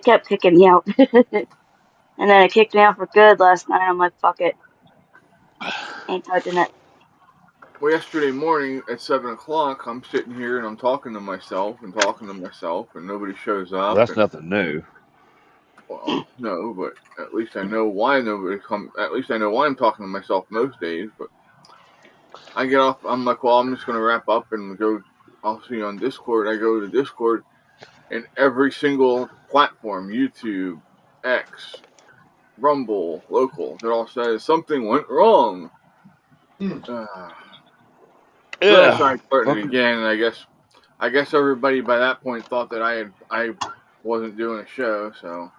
kept kicking me out. And then it kicked me out for good last night. I'm like, fuck it. Ain't touching it. Well, yesterday morning at 7 o'clock, I'm sitting here and I'm talking to myself, and nobody shows up. Well, that's nothing new. Well, no, but at least I know why nobody come. At least I know why I'm talking to myself most days. But I get off. I'm like, well, I'm just gonna wrap up and go. I'll see you on Discord. I go to Discord, and every single platform, YouTube, X, Rumble, local, it all says something went wrong. So I started starting it again, and I guess everybody by that point thought that I wasn't doing a show, so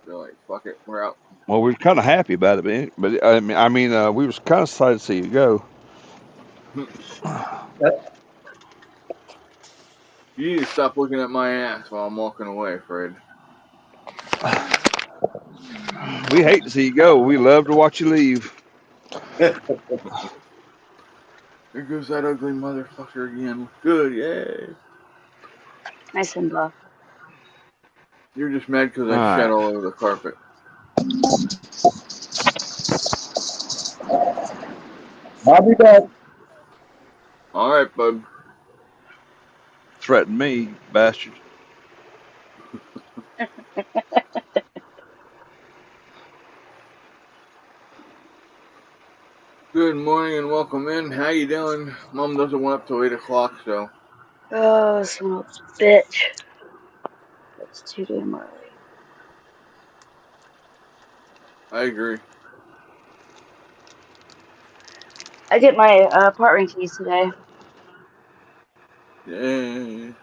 they're like, "Fuck it, we're out." Well, we were kind of happy about it, man. But we was kind of excited to see you go. You need to stop looking at my ass while I'm walking away, Fred. We hate to see you go. We love to watch you leave. There goes that ugly motherfucker again. Good, yay. Hi, Simba. You're just mad because I All shat right. all over the carpet. I'll be back. All right, bud. Threaten me, bastard. Good morning and welcome in. How you doing? Mom doesn't want up till 8 o'clock, so. Oh, son of a bitch. That's too damn early. I agree. I get my apartment keys today. Yay.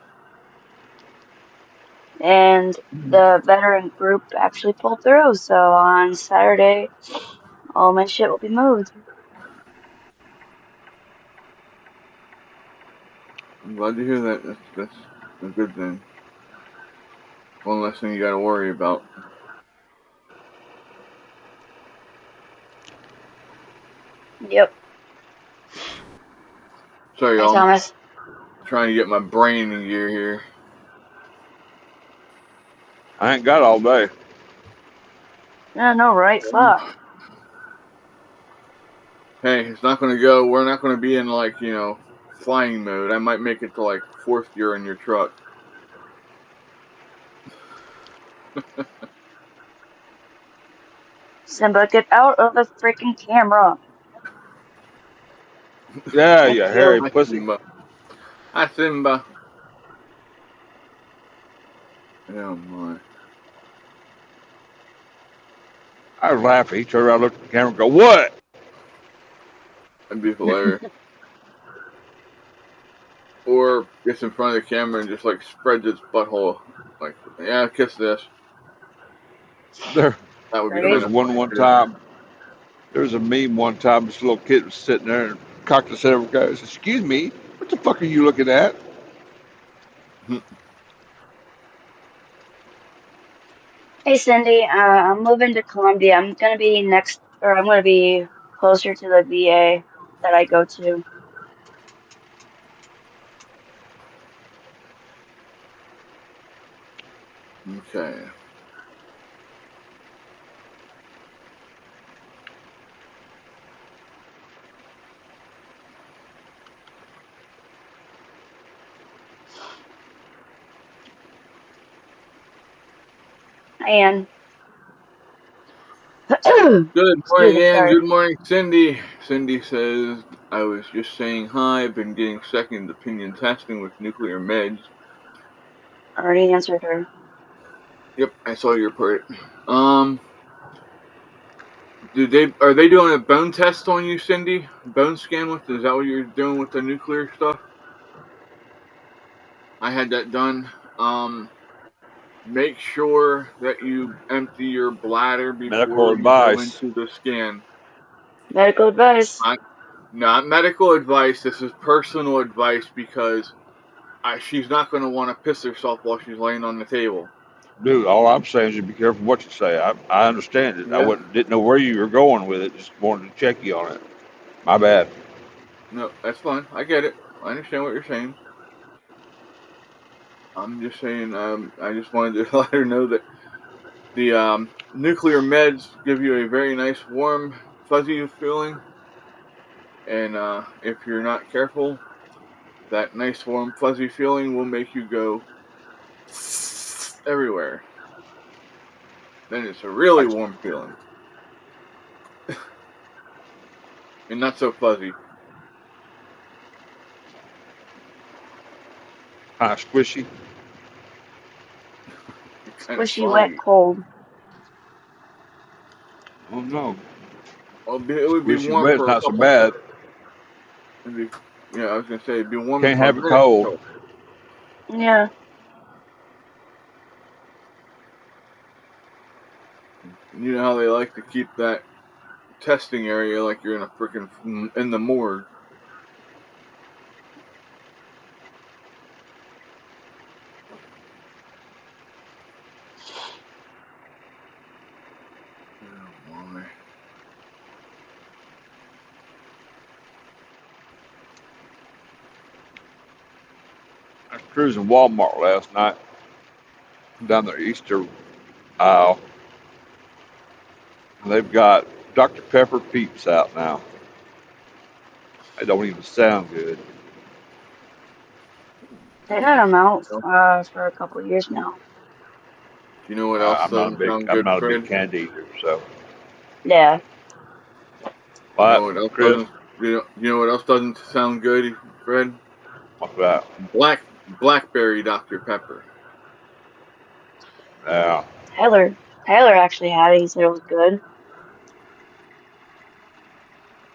And the veteran group actually pulled through. So on Saturday, all my shit will be moved. I'm glad to hear that. That's a good thing. One less thing you gotta worry about. Yep. Sorry, Hi, y'all. I'm Thomas. trying to get my brain in gear here. I ain't got all day. Yeah, no, right? Fuck. Hey, it's not gonna go. We're not gonna be in flying mode. I might make it to like fourth gear in your truck. Simba, get out of the freaking camera. Yeah, Thank you you. hairy Hi, pussy. Simba. Hi, Simba. Oh my. I was laughing. He turned around, looked at the camera, and go, "What?" That'd be hilarious. Or gets in front of the camera and just like spreads its butthole. Like, yeah, kiss this. There That would be was kind of Right? funny one too. time. There was a meme one time. This little kid was sitting there and cocked his head over and goes, "Excuse me, what the fuck are you looking at?" Hey, Cindy. I'm moving to Columbia. I'm gonna be closer to the VA that I go to. Okay. And Good excuse morning, me, Ann. sorry. Good morning, Cindy. Cindy says, I was just saying hi. I've been getting second opinion testing with nuclear meds. I already answered her. Yep, I saw your part. Are they doing a bone test on you, Cindy? Bone scan is that what you're doing with the nuclear stuff? I had that done. Make sure that you empty your bladder Medical before you go advice. into the scan. Medical advice. Not medical advice. This is personal advice because she's not going to want to piss herself while she's laying on the table. Dude, all I'm saying is you be careful what you say. I understand it. Yeah. Didn't know where you were going with it. Just wanted to check you on it. My bad. No, that's fine. I get it. I understand what you're saying. I'm just saying. I just wanted to let her know that the nuclear meds give you a very nice, warm, fuzzy feeling, and if you're not careful, that nice, warm, fuzzy feeling will make you go everywhere. Then it's a really warm feeling, and not so fuzzy. Kind of squishy. Kind of Squishy, wet, cold. Oh no. Well, it would be Squishy warm wet's for a not so couple. bad. Yeah, I was gonna say it'd be warm Can't for a have it minute. cold. Yeah. You know how they like to keep that testing area like you're in a freaking in the morgue. Oh my. I was cruising Walmart last night down their Easter aisle. And they've got Dr. Pepper Peeps out now. They don't even sound good. They had them out for a couple years now. You know what else I'm not a doesn't big sound I'm good, not a big Fred? candy eater, so Yeah. You know but what else Chris, doesn't? You know what else doesn't sound good, Fred? what's that? Blackberry Dr. Pepper. Yeah. Tyler actually had it. He said it was good.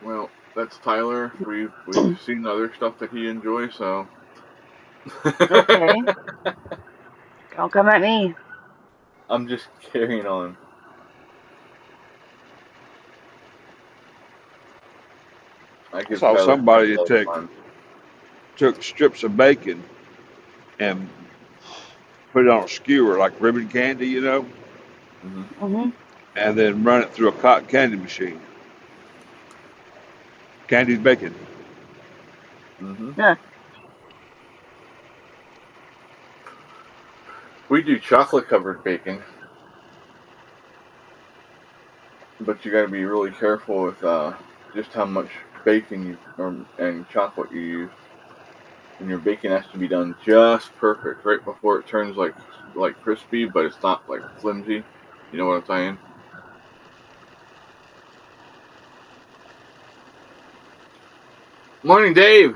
Well, that's Tyler. We've seen other stuff that he enjoys, so. Okay. Don't come at me. I'm just carrying on. I I give saw Tyler somebody all that the time. took strips of bacon and put it on a skewer like ribbon candy, you know, Mm-hmm. and then run it through a cotton candy machine. Candied bacon. Yeah. We do chocolate covered bacon, but you got to be really careful with just how much bacon and chocolate you use. And your bacon has to be done just perfect, right before it turns like crispy, but it's not like flimsy. You know what I'm saying? Morning, Dave.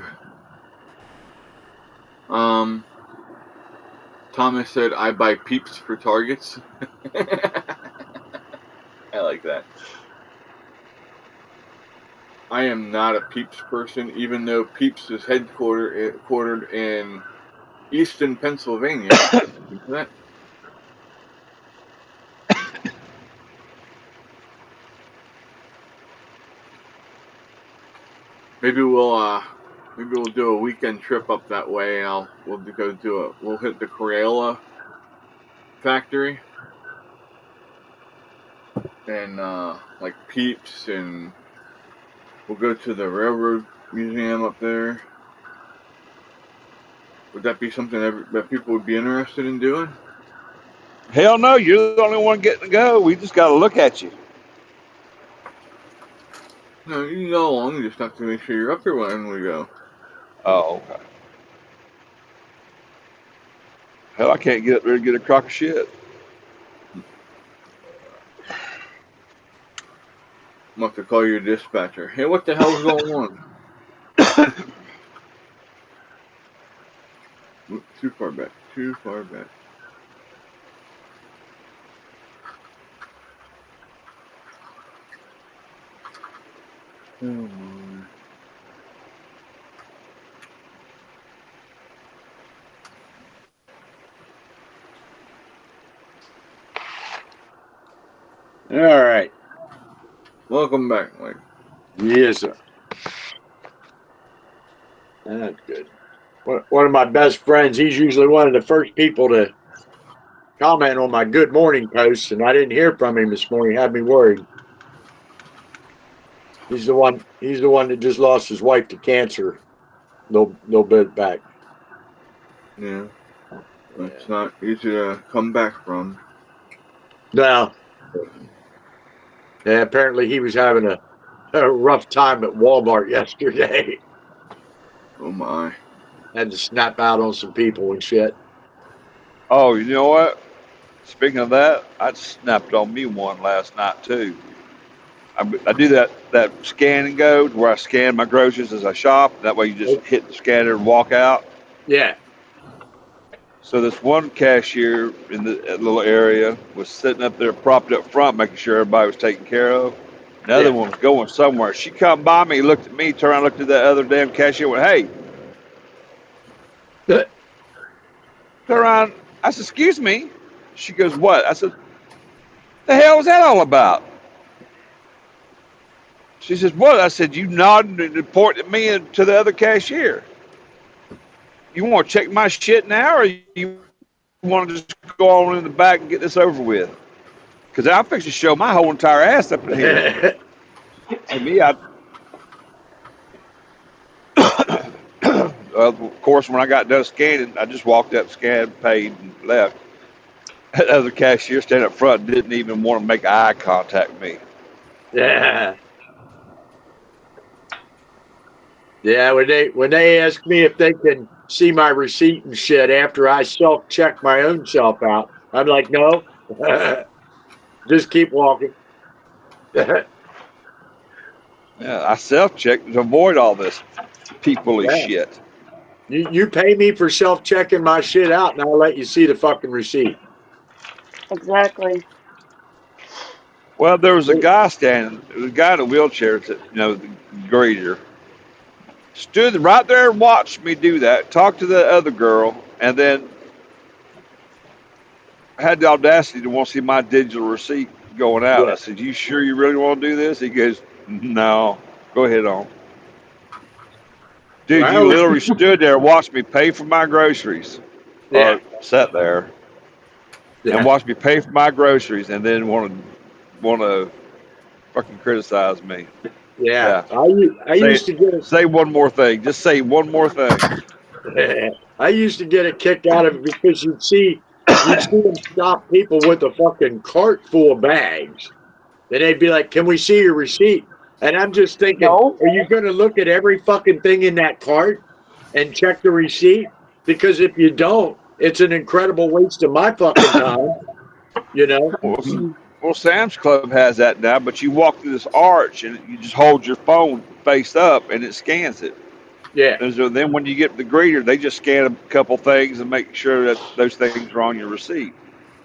Thomas said I buy Peeps for Targets. I like that. I am not a Peeps person, even though Peeps is headquartered in Easton, Pennsylvania. Maybe we'll do a weekend trip up that way, and we'll hit the Crayola factory and like Peeps, and we'll go to the railroad museum up there. Would that be something that people would be interested in doing? Hell no, you're the only one getting to go. We just got to look at you. No, you can go along. You just have to make sure you're up here when we go. Oh, okay. Hell, I can't get up there and get a crock of shit. I'm gonna have to call your dispatcher. Hey, what the hell's going on? Too far back. Too far back. Oh my. All right. Welcome back, Mike. Yes, sir. That's good. One of my best friends, he's usually one of the first people to comment on my good morning posts, and I didn't hear from him this morning. Had me worried. He's the one that just lost his wife to cancer a little bit back. Yeah. It's not easy to come back from. No. Yeah, apparently he was having a rough time at Walmart yesterday. Oh my. Had to snap out on some people and shit. Oh, you know what? Speaking of that, I snapped on me one last night too. I do that scan and go where I scan my groceries as I shop. That way you just hit the scanner and walk out. Yeah. So this one cashier in the little area was sitting up there propped up front, making sure everybody was taken care of. Another one was going somewhere. She come by me, looked at me, turned around, looked at that other damn cashier, went, "Hey." Turned around. I said, "Excuse me." She goes, "What?" I said, "The hell was that all about?" She says, "What?" I said, "You nodded and reported me and to the other cashier. You want to check my shit now, or you want to just go on in the back and get this over with? Because I'm fixing to show my whole entire ass up in here." And me, of course, when I got done scanning, I just walked up, scanned, paid, and left. That other cashier standing up front didn't even want to make eye contact with me. Yeah. Yeah, when they ask me if they can see my receipt and shit after I self-check my own self out, I'm like, no. Just keep walking. Yeah, I self-checked to avoid all this people-y shit. You pay me for self-checking my shit out, and I'll let you see the fucking receipt. Exactly. Well, there was a guy standing, there was a guy in a wheelchair, the greeter, stood right there and watched me do that, talked to the other girl, and then had the audacity to want to see my digital receipt going out. Yeah. I said, "You sure you really want to do this?" He goes, "No, go ahead on." Dude, you literally stood there and watched me pay for my groceries. Yeah. Or sat there and watched me pay for my groceries and then want to fucking criticize me. Yeah. I used to get say one more thing. Just say one more thing. I used to get a kick out of it because you'd see them stop people with a fucking cart full of bags. And they'd be like, "Can we see your receipt?" And I'm just thinking, No. are you going to look at every fucking thing in that cart and check the receipt? Because if you don't, it's an incredible waste of my fucking time. You know? Well, Sam's Club has that now, but you walk through this arch and you just hold your phone face up and it scans it. Yeah. And so then when you get the greeter, they just scan a couple things and make sure that those things are on your receipt.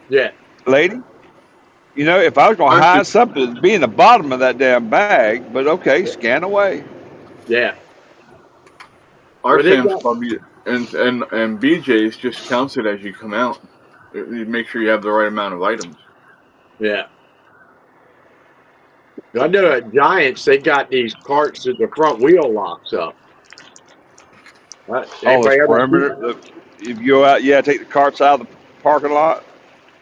Yeah. Lady, if I was going to hide something, it'd be in the bottom of that damn bag, but okay, scan away. Yeah. Our Sam's Club and BJ's just counts it as you come out. You make sure you have the right amount of items. Yeah. I know at Giants, they got these carts that the front wheel locks up. The perimeter. If you go out, take the carts out of the parking lot.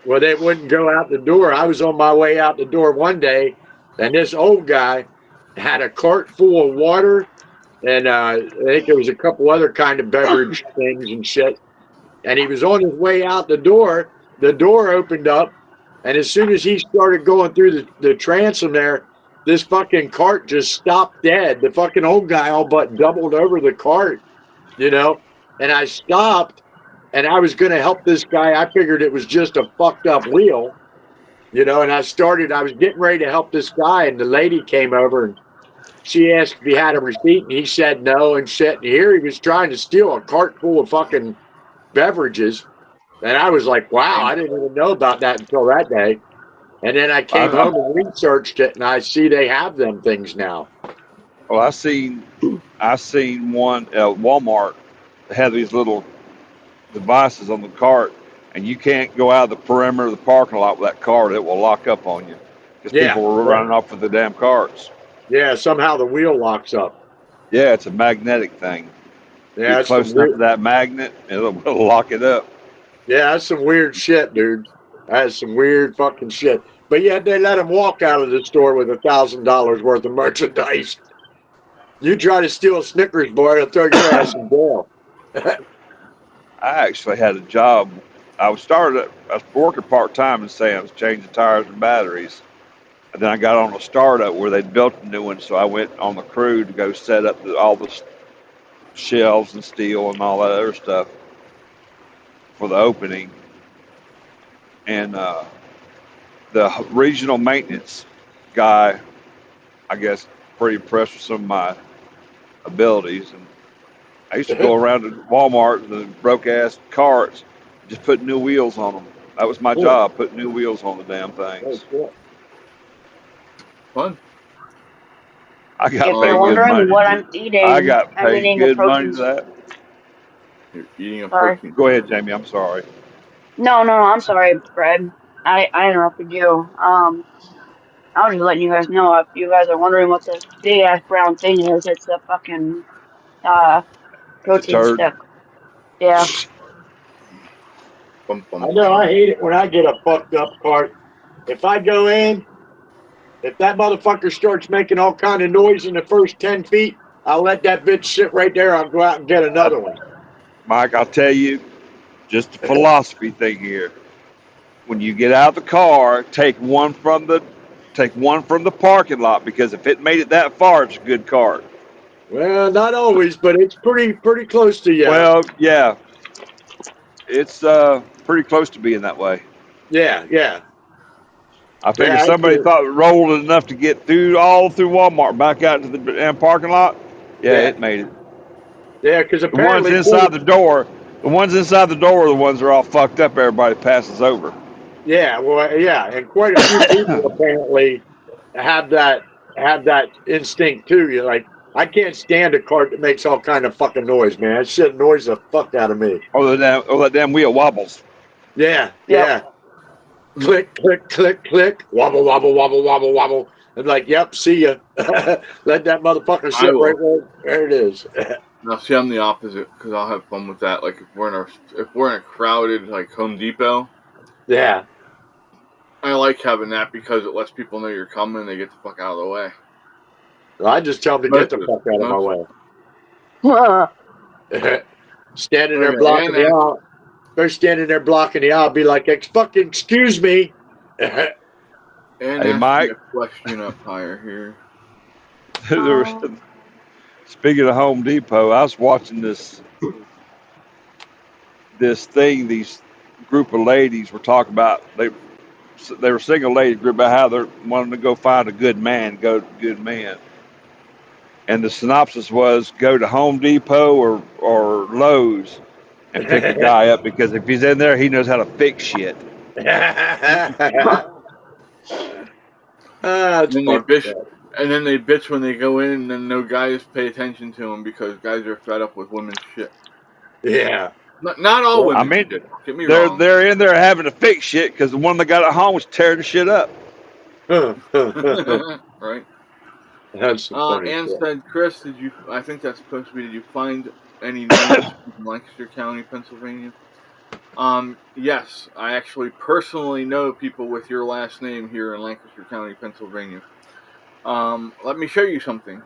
Well, they wouldn't go out the door. I was on my way out the door one day, and this old guy had a cart full of water, and I think there was a couple other kind of beverage things and shit. And he was on his way out the door opened up, and as soon as he started going through the transom there, this fucking cart just stopped dead. The fucking old guy all but doubled over the cart, and I stopped. And I was going to help this guy. I figured it was just a fucked up wheel, and I was getting ready to help this guy. And the lady came over and she asked if he had a receipt. And he said no and shit. And here he was trying to steal a cart full of fucking beverages. And I was like, wow, I didn't even know about that until that day. And then I came home and researched it. And I see they have them things now. Well, I seen one at Walmart that had these little devices on the cart, and you can't go out of the perimeter of the parking lot with that cart. It will lock up on you because people were running off with the damn carts. Yeah, somehow the wheel locks up. Yeah, it's a magnetic thing. Yeah, get close enough to that magnet, it'll lock it up. Yeah, that's some weird shit, dude. That's some weird fucking shit. But yet they let him walk out of the store with $1,000 worth of merchandise. You try to steal a Snickers bar, they'll throw your ass in jail. I actually had a job I was working part time in Sam's, changing tires and batteries. And then I got on a startup where they'd built a new one, so I went on the crew to go set up all the shelves and steel and all that other stuff for the opening. And the regional maintenance guy, I guess, pretty impressed with some of my abilities. And I used to go around to Walmart with the broke ass carts, just put new wheels on them. That was my job, put new wheels on the damn things. Fun. I got If paid you're good wondering money. what I'm eating, I got I'm paid eating a good money protein. for that. You're eating a Sorry. protein. Go ahead, Jamie. I'm sorry. No, I'm sorry, Fred. I interrupted you. I was just letting you guys know if you guys are wondering what this big ass brown thing is, it's a fucking It's a protein turd. stick. Yeah. Bum, bum, I know. bum. I hate it when I get a fucked up cart. If I go in, if that motherfucker starts making all kind of noise in the first 10 feet, I'll let that bitch sit right there. I'll go out and get another one. Mike, I'll tell you, just a philosophy thing here. When you get out of the car, take one from the parking lot, because if it made it that far, it's a good cart. Well, not always, but it's pretty close to you. Well, yeah, it's pretty close to being that way. Yeah. I figure Yeah, somebody it's thought it rolled it enough to get all through Walmart, back out to the damn parking lot. Yeah, Yeah. it made it. yeah, because The ones apparently inside the door are the ones that are all fucked up. Everybody passes over. Yeah, well, yeah, and quite a few people apparently have that instinct too. You're like, I can't stand a cart that makes all kind of fucking noise, man. That shit annoys the fuck out of me. Or that damn wheel wobbles. Yeah. Yep. Click, click, click, click. Wobble, wobble, wobble, wobble, wobble. I'm like, yep, see ya. Let that motherfucker I sit will. right where it is. Now, see, I'm the opposite because I'll have fun with that. Like if we're in a crowded like Home Depot, Yeah. I like having that because it lets people know you're coming and they get the fuck out of the way. Well, I just tell them to get the fuck out of my way. Standing there blocking the aisle. They're standing there blocking the aisle. Be like, excuse me. And Hey, ask Mike. me a question up higher here. Speaking of Home Depot, I was watching this thing. These group of ladies were talking about. They were single ladies group about how they're wanting to go find a good man, and the synopsis was go to Home Depot or Lowe's and pick a guy up, because if he's in there, he knows how to fix shit. And then they bitch when they go in, and then no guys pay attention to them because guys are fed up with women's shit. Yeah. Not all women. I mean, shit. Get me wrong. they're in there having to fix shit because the one that got at home was tearing the shit up. Right. That's funny. Ann said, Chris, I think that's supposed to be, did you find any news in Lancaster County, Pennsylvania? Yes, I actually personally know people with your last name here in Lancaster County, Pennsylvania. Let me show you something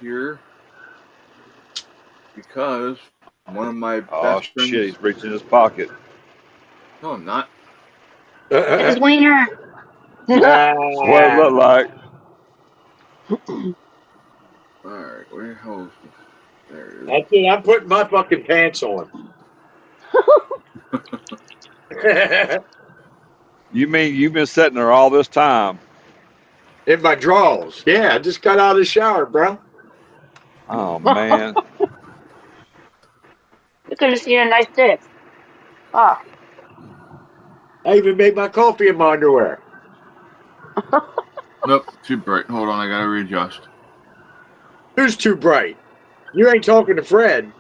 here, because one of my best friends. Shit, he's reaching his pocket. No, I'm not. His wiener. That's what it looked like. Alright, where the hell is this? There it is. That's it. I'm putting my fucking pants on. You mean you've been sitting there all this time? In my drawers. Yeah, I just got out of the shower, bro. Oh, man. You could have seen a nice dick. Ah. I even made my coffee in my underwear. Nope, too bright. Hold on, I gotta readjust. Who's too bright? You ain't talking to Fred.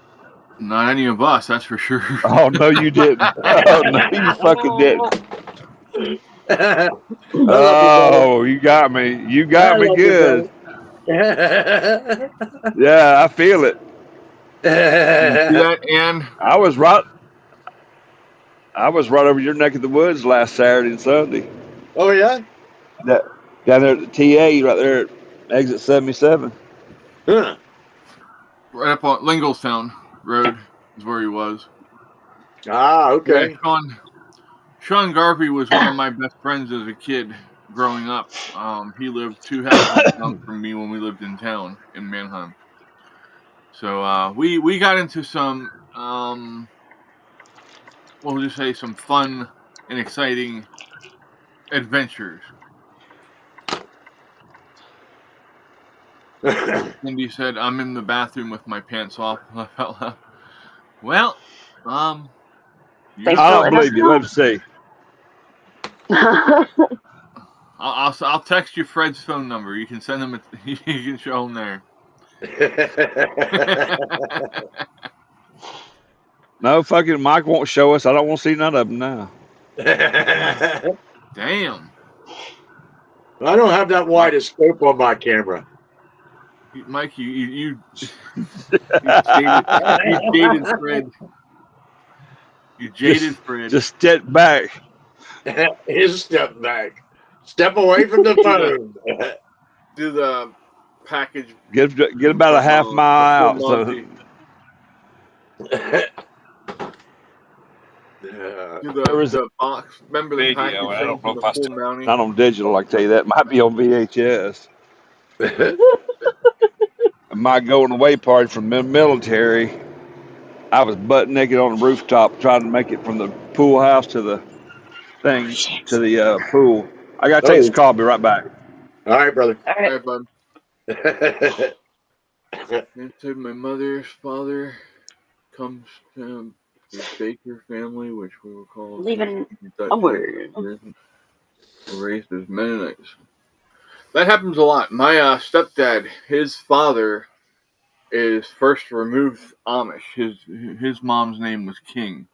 Not any of us, that's for sure. Oh, no, you didn't. Oh, no, you fucking didn't. Oh, you got me. You got me good. Yeah, I feel it. See that, Ann? I was right over your neck of the woods last Saturday and Sunday. Oh, yeah? Down there at the TA, right there at exit 77. Huh. Right up on Linglestown Road is where he was. Ah, okay. Yeah, Sean Garvey was one of my best friends as a kid growing up. He lived 2 houses down from me when we lived in town in Mannheim. So we got into some, we'll just say, some fun and exciting adventures. Cindy said, "I'm in the bathroom with my pants off." I felt like, well, Thanks I for don't letting us believe you. know. Let us see. I'll text you Fred's phone number. You can send him. You can show him there. No, fucking Mike won't show us. I don't want to see none of them now. Damn, I don't have that wide a scope on my camera. Mike, you jaded Fred. You jaded Fred. Just step back. His step back. Step away from the phone. Do the package. Get about a half mile out. So Do Where is the box. Remember the package video. I thing don't know from if the I full still Mountie? not on digital. I tell you that might be on VHS. My going away party from the military. I was butt naked on the rooftop trying to make it from the pool house to the thing to the pool. I gotta take this call. I'll be right back. All right, brother. All All right. right, bud. And so my mother's father comes to the Baker family, which we will call Leaving Dutch a word. were raised as Mennonites. That happens a lot. My stepdad, his father is first removed Amish. His mom's name was King.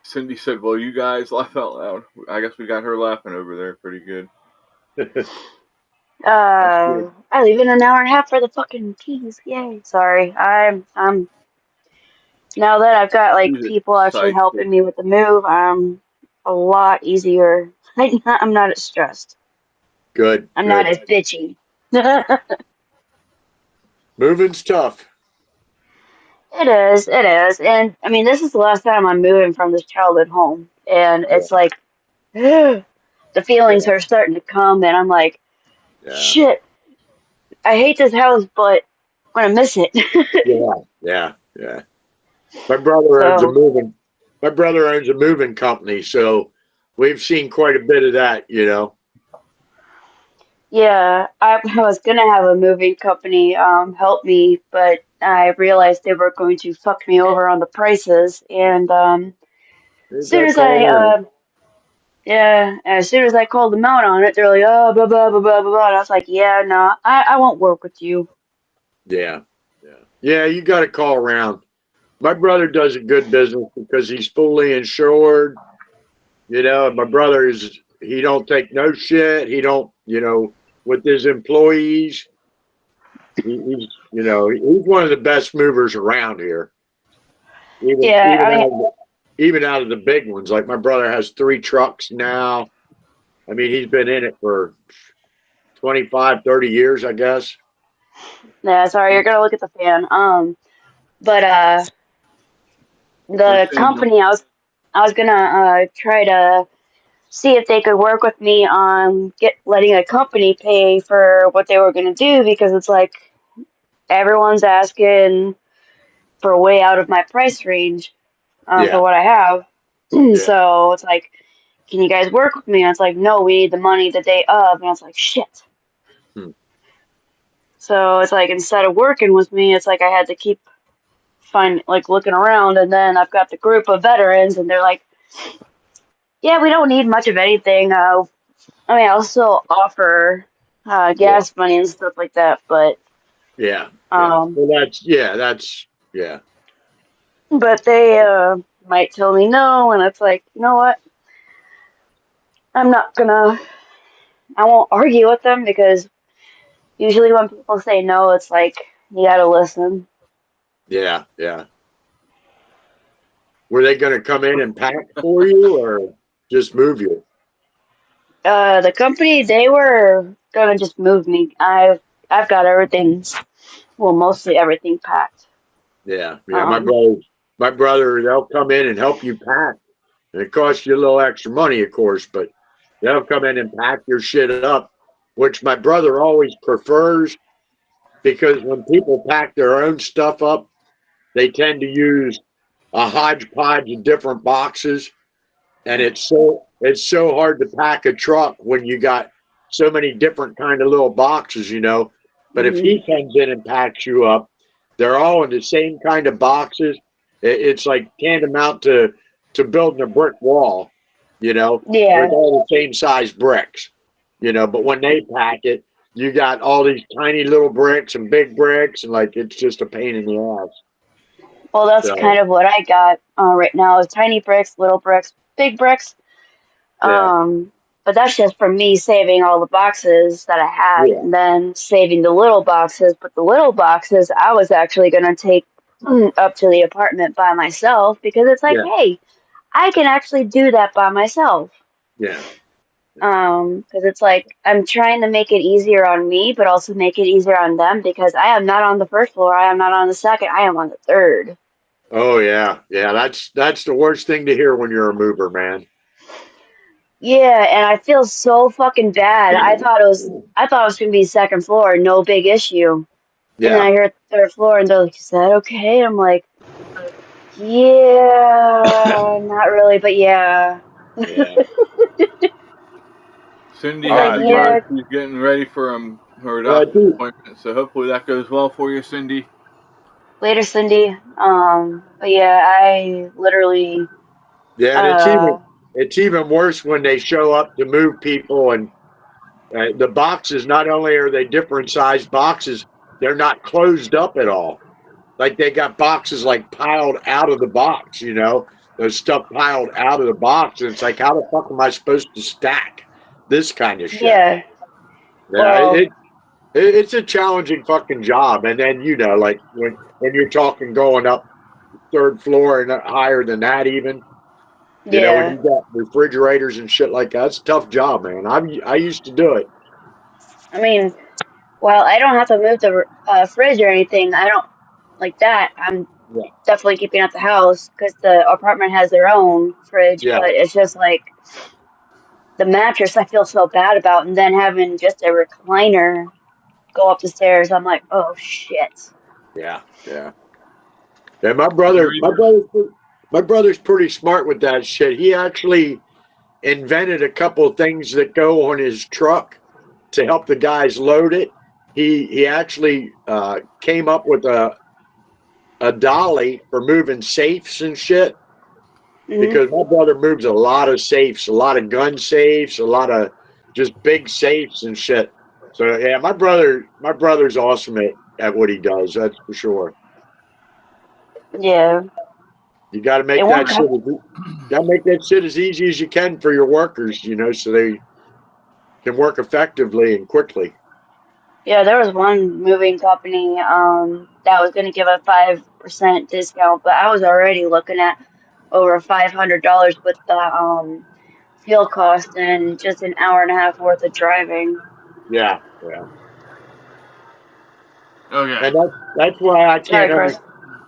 Cindy said, "Well, you guys laugh out loud." I guess we got her laughing over there pretty good. I leave in an hour and a half for the fucking keys. Yay! Sorry, I'm now that I've got like She's people actually excited. helping me with the move, I'm a lot easier. I'm not as stressed. Good. I'm good. not as bitchy. Moving's tough. It is, and I mean this is the last time I'm moving from this childhood home, and it's like the feelings are starting to come, and I'm like, Yeah. shit, I hate this house, but I'm gonna miss it. Yeah. My brother owns a So moving. My brother owns a moving company, so we've seen quite a bit of that. You know. yeah, I was gonna have a moving company help me, but I realized they were going to fuck me over on the prices, and as soon as as soon as I called them out on it, they're like, oh, blah, blah, blah, blah, blah, blah. And I was like, yeah, no, I won't work with you. Yeah. You got to call around. My brother does a good business because he's fully insured. You know, my brother he don't take no shit. He don't, with his employees. He's one of the best movers around here. Even out of the big ones. Like my brother has 3 trucks now. I mean, he's been in it for 25, 30 years, I guess. Yeah, sorry, you're gonna look at the fan. But the company I was gonna try to see if they could work with me on letting a company pay for what they were gonna do, because it's like everyone's asking for way out of my price range for what I have. So it's like, can you guys work with me? And it's like, no, we need the money the day of. And I was like, shit. So it's like, instead of working with me, it's like I had to keep looking around. And then I've got the group of veterans, and they're like, yeah, we don't need much of anything. I mean, I'll still offer gas money and stuff like that, but but they might tell me no, and it's like, you know what? I won't argue with them, because usually when people say no, it's like, you gotta listen. Yeah. Were they going to come in and pack for you or just move you? The company, they were gonna just move me. I've got everything, well, mostly everything packed. Yeah. My brother, they'll come in and help you pack. And it costs you a little extra money, of course, but they'll come in and pack your shit up, which my brother always prefers because when people pack their own stuff up, they tend to use a hodgepodge of different boxes, and it's so hard to pack a truck when you got so many different kind of little boxes, you know. But if he comes in and packs you up, they're all in the same kind of boxes. It's like tantamount to building a brick wall, you know, Yeah. with all the same size bricks, you know. But when they pack it, you got all these tiny little bricks and big bricks, and like it's just a pain in the ass. Well, that's So, kind of what I got right now is tiny bricks, little bricks, big bricks. yeah, But that's just from me saving all the boxes that I had yeah, and then saving the little boxes. But the little boxes I was actually going to take up to the apartment by myself because it's like, yeah, hey, I can actually do that by myself. yeah. Because it's like I'm trying to make it easier on me, but also make it easier on them because I am not on the first floor. I am not on the second. I am on the third. Oh yeah, yeah. That's the worst thing to hear when you're a mover, man. Yeah, and I feel so fucking bad. I thought it was gonna be second floor, no big issue. And then I Yeah, hear third floor, and they're like, "Is that okay?" I'm like, "Yeah, not really, but yeah." yeah. Cindy All Like, has right, to go. yeah, Bert. She's getting ready for her Yeah, doctor's dude. appointment. So hopefully that goes well for you, Cindy. later, Cindy. But yeah, I literally, Yeah, and uh, it's even worse when they show up to move people, and the boxes. Not only are they different sized boxes, they're not closed up at all. Like they got boxes like piled out of the box. You know, there's stuff piled out of the box, and it's like, how the fuck am I supposed to stack this kind of shit? yeah. Yeah, Well, it's a challenging fucking job. And then you know, like when you're talking going up third floor and higher than that, even you know, when yeah. you got refrigerators and shit like that, it's a tough job, man. I used to do it. I mean, well, I don't have to move the fridge or anything. I don't like that. I'm Yeah, definitely keeping at the house because the apartment has their own fridge, yeah, but it's just like the mattress I feel so bad about, and then having just a recliner go up the stairs, I'm like, oh shit. yeah, yeah. And You're either my brother's pretty smart with that shit. He actually invented a couple of things that go on his truck to help the guys load it. He actually came up with a dolly for moving safes and shit. Hmm. Because my brother moves a lot of safes, a lot of gun safes, a lot of just big safes and shit. So yeah, my brother's awesome at what he does. That's for sure. Yeah, You got to it make won't that shit. come. Got to make that shit as easy as you can for your workers. You know, so they can work effectively and quickly. Yeah, there was one moving company that was going to give a 5% discount, but I was already looking at over $500 with the fuel cost and just an hour and a half worth of driving. Yeah, yeah. okay. And that's why I Sorry, can't Chris. understand.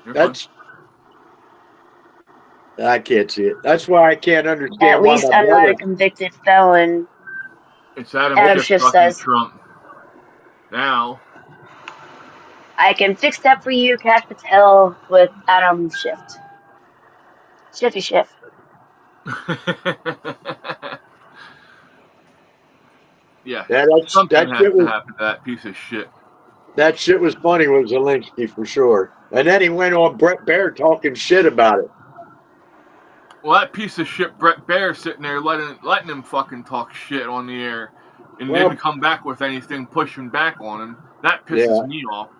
You're fine. That's I can't see it. That's why I can't At understand why least my I'm not a brother. convicted felon, It's Adam Adam Schiff Schiff talking to says. Trump now. I can fix that for you, Cash Patel, with Adam Schiff. Shifty Schiff. Yeah, Yeah, something has to happen to that piece of shit. that shit was funny with Zelensky for sure. And then he went on Brett Baer talking shit about it. Well, that piece of shit Brett Baer sitting there letting him fucking talk shit on the air and Well, didn't come back with anything pushing back on him. That yeah. pisses me off.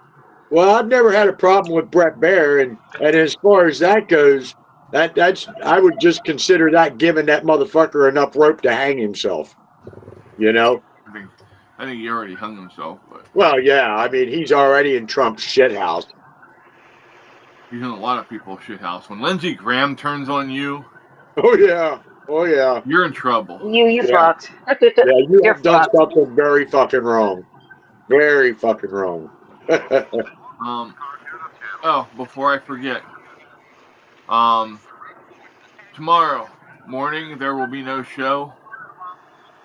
Well, I've never had a problem with Brett Baer, and as far as that goes, that's I would just consider that giving that motherfucker enough rope to hang himself. You know? I think he already hung himself, but Well, yeah. I mean, he's already in Trump's shithouse. he's in a lot of people's shithouse. When Lindsey Graham turns on you, Oh yeah. Oh yeah. you're in trouble. You Yeah. fucked. Yeah. You You're have done fucked. something very fucking wrong. Very fucking wrong. Oh, before I forget, tomorrow morning there will be no show.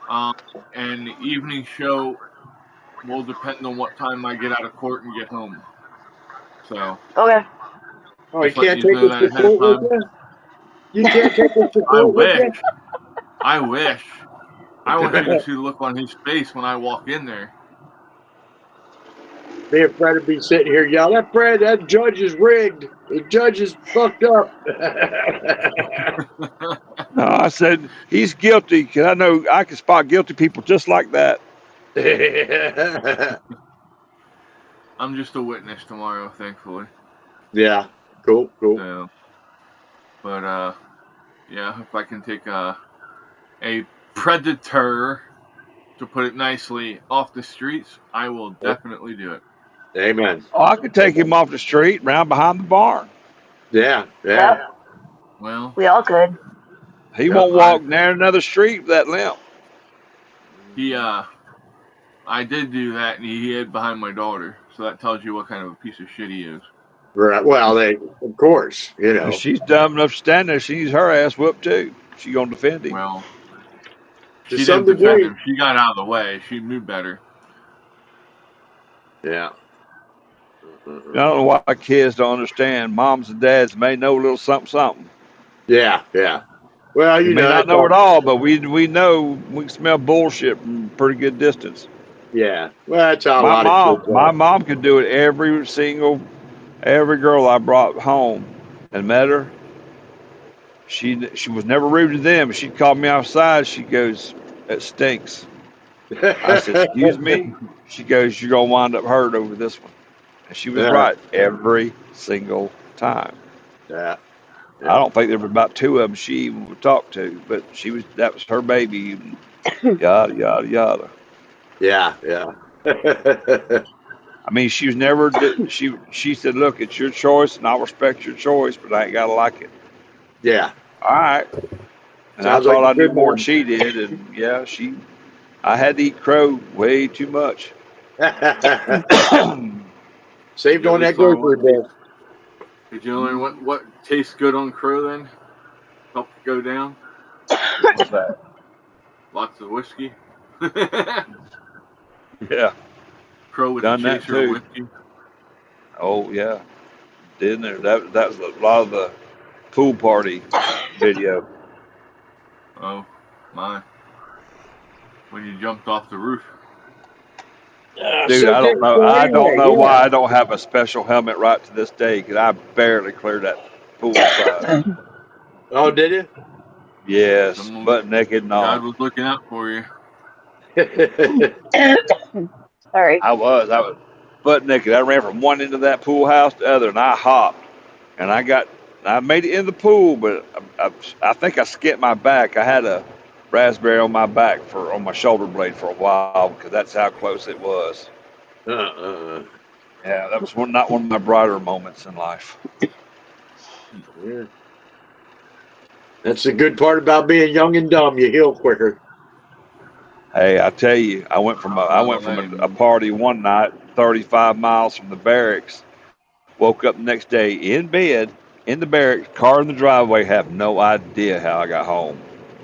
And the evening show will depend on what time I get out of court and get home. So Okay. Oh, you just let can't you take know us that to ahead of court with time. you? You can't take us to I court with wish. you? I wish. I want you to see the look on his face when I walk in there. Me and Fred would be sitting here yelling, "That Fred, that judge is rigged. The judge is fucked up." No, I said he's guilty because I know I can spot guilty people just like that. I'm just a witness tomorrow, thankfully. Yeah, cool. So, but yeah, if I can take a predator, to put it nicely, off the streets, I will definitely do it. Amen. Oh, I could take him off the street, round behind the barn. Yeah. Yep. Well, We all could. He Yep. won't walk near another street with that limp. I did do that, and he hid behind my daughter, so that tells you what kind of a piece of shit he is. Right. Well, of course, If she's dumb enough to stand there, she needs her ass whooped too. She gonna defend him. Well, To she some didn't defend degree. him. She got out of the way. She knew better. Yeah. I don't know why kids don't understand. Moms and dads may know a little something. Yeah. Well, You may not know it all, but we know we can smell bullshit from a pretty good distance. Yeah. Well, that's how a lot of kids My are. mom could do it. Every girl I brought home and met her, she was never rude to them. She'd call me outside. She goes, "It stinks." I said, "Excuse me." She goes, "You're gonna wind up hurt over this one." And she was Yeah. right every single time. Yeah. I don't think there were about two of them she even would talk to, but that was her baby. And yada yada yada. Yeah. I mean, she was never. She said, "Look, it's your choice, and I'll respect your choice, but I ain't gotta like it." Yeah. All right. And Sounds I thought like a I knew good more mom. than she did, and yeah, I had to eat crow way too much. Saved You on that at least learn grocery bill. Did you learn what tastes good on crow then? Help it go down? What's that? Lots of whiskey. Yeah. Crow with Done a that chaser of too. whiskey. Oh yeah. Didn't there? That was a lot of the pool party video. Oh my! When you jumped off the roof. Dude, I don't know. I don't know why I don't have a special helmet right to this day because I barely cleared that pool side. Oh, did you? Yes, Someone- butt naked and God all. was looking out for you. Sorry. I was butt naked. I ran from one end of that pool house to the other, and I hopped, and I made it in the pool, but I think I skipped my back. I had a raspberry on my back on my shoulder blade for a while because that's how close it was. Yeah, that was not one of my brighter moments in life. Yeah. That's the good part about being young and dumb. You heal quicker. Hey, I tell you, I went from a party one night, 35 miles from the barracks. Woke up the next day in bed, in the barracks, car in the driveway. Have no idea how I got home.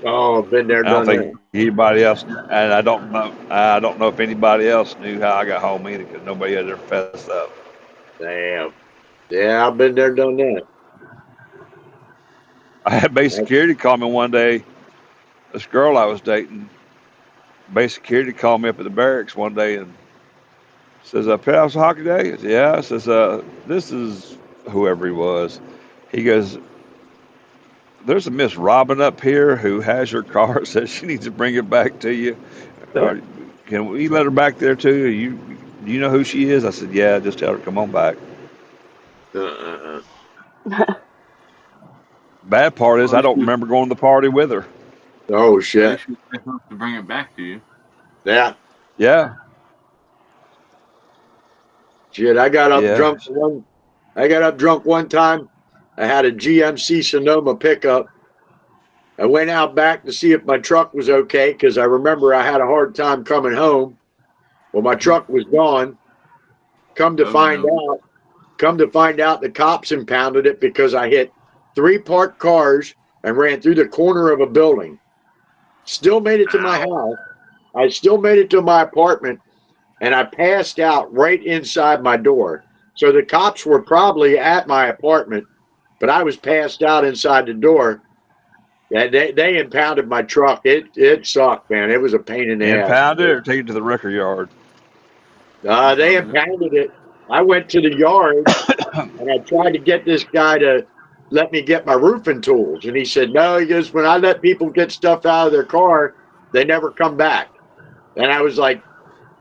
Oh, been there, I don't done think anybody else, and I don't know if anybody else knew how I got home either, because nobody had ever fessed up. that. Damn. Yeah, I've been there, done that. I had base security call me one day. This girl I was dating, base security called me up at the barracks one day and says, "Pal, a hockey day?" I said, "Yeah." I says, "This is whoever he was." He goes, "There's a Miss Robin up here who has your car. Says she needs to bring it back to you. Can we let her back there too? Do you know who she is?" I said, "Yeah, just tell her to come on back." Bad part is I don't remember going to the party with her. Oh, shit. She was supposed to bring it back to you. Yeah. Yeah. Shit, I got up Yeah. drunk one time. I had a GMC Sonoma pickup. I went out back to see if my truck was okay because I remember I had a hard time coming home. Well, my truck was gone. Come to find out, the cops impounded it because I hit 3 parked cars and ran through the corner of a building. Still made it to my house. I still made it to my apartment, and I passed out right inside my door. So the cops were probably at my apartment, but I was passed out inside the door. Yeah, they impounded my truck. It sucked, man. It was a pain in the ass. Impound it or take it to the record yard? They impounded it. I went to the yard and I tried to get this guy to let me get my roofing tools. And he said, no, he goes, when I let people get stuff out of their car, they never come back. And I was like,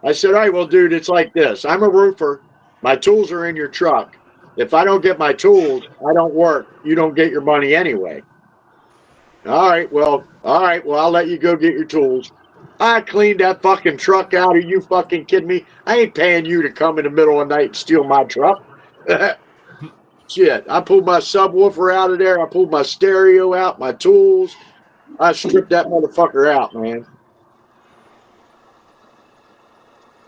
I said, all right, well, dude, it's like this. I'm a roofer. My tools are in your truck. If I don't get my tools, I don't work. You don't get your money anyway. All right, well, I'll let you go get your tools. I cleaned that fucking truck out. Are you fucking kidding me? I ain't paying you to come in the middle of the night and steal my truck. Shit, I pulled my subwoofer out of there. I pulled my stereo out, my tools. I stripped that motherfucker out, man.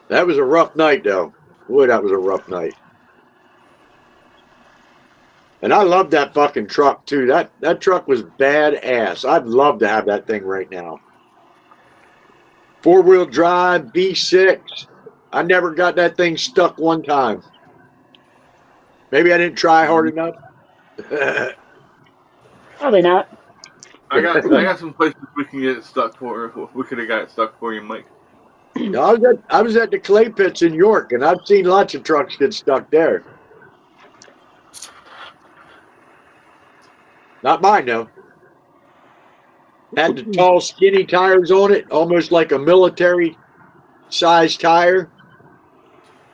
That was a rough night, though. Boy, that was a rough night. And I love that fucking truck, too. That truck was badass. I'd love to have that thing right now. 4-wheel drive, V6. I never got that thing stuck one time. Maybe I didn't try hard enough. Probably not. I got some places we can get it stuck for. We could have got it stuck for you, Mike. I was at the clay pits in York, and I've seen lots of trucks get stuck there. Not mine, though. Had the tall, skinny tires on it, almost like a military-sized tire.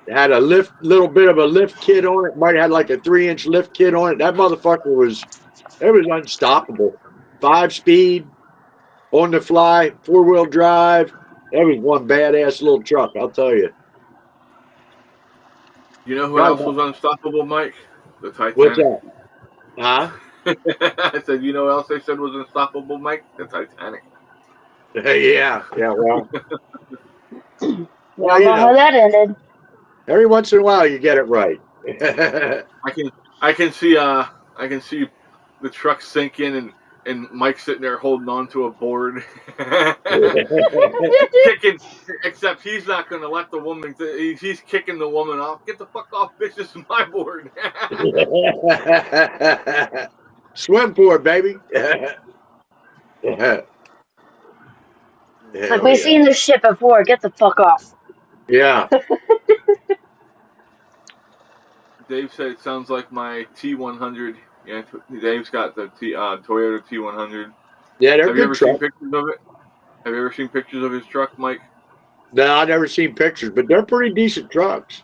It had a little bit of a lift kit on it. Might have had like a 3-inch lift kit on it. That motherfucker was unstoppable. 5-speed, on the fly, 4-wheel drive. That was one badass little truck, I'll tell you. You know who else was unstoppable, Mike? The Titanic. What's that? Huh? I said, you know what else they said was unstoppable, Mike? The Titanic. Yeah, well. Well, you know how that ended. Every once in a while, you get it right. I can see the truck sinking and Mike sitting there holding on to a board, kicking. Except he's not going to let the woman. He's kicking the woman off. Get the fuck off, bitch! This is my board. Swim for it, baby. Like, we've seen this shit before. Get the fuck off. Yeah. Dave said it sounds like my T100. Yeah, Dave's got the Toyota T100. Yeah, they're Have you good ever truck. seen pictures of it? Have you ever seen pictures of his truck, Mike? No, I've never seen pictures, but they're pretty decent trucks.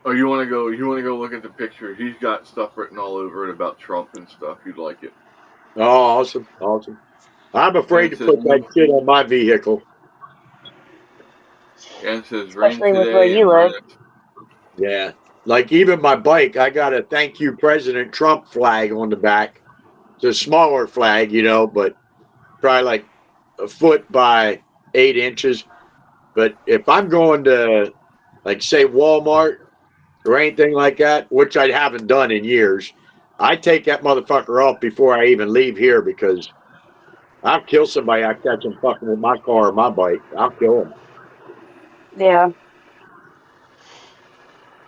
Oh, you want to go? You want to go look at the picture? He's got stuff written all over it about Trump and stuff. You'd like it. Oh, awesome. I'm afraid to put that shit on my vehicle. And it says Especially rain with today where you and live. Yeah. Like even my bike, I got a thank you President Trump flag on the back. It's a smaller flag, but probably like a foot by 8 inches. But if I'm going to, like, say, Walmart or anything like that, which I haven't done in years, I take that motherfucker off before I even leave here because I'll kill somebody I catch them fucking with my car or my bike. I'll kill them. Yeah.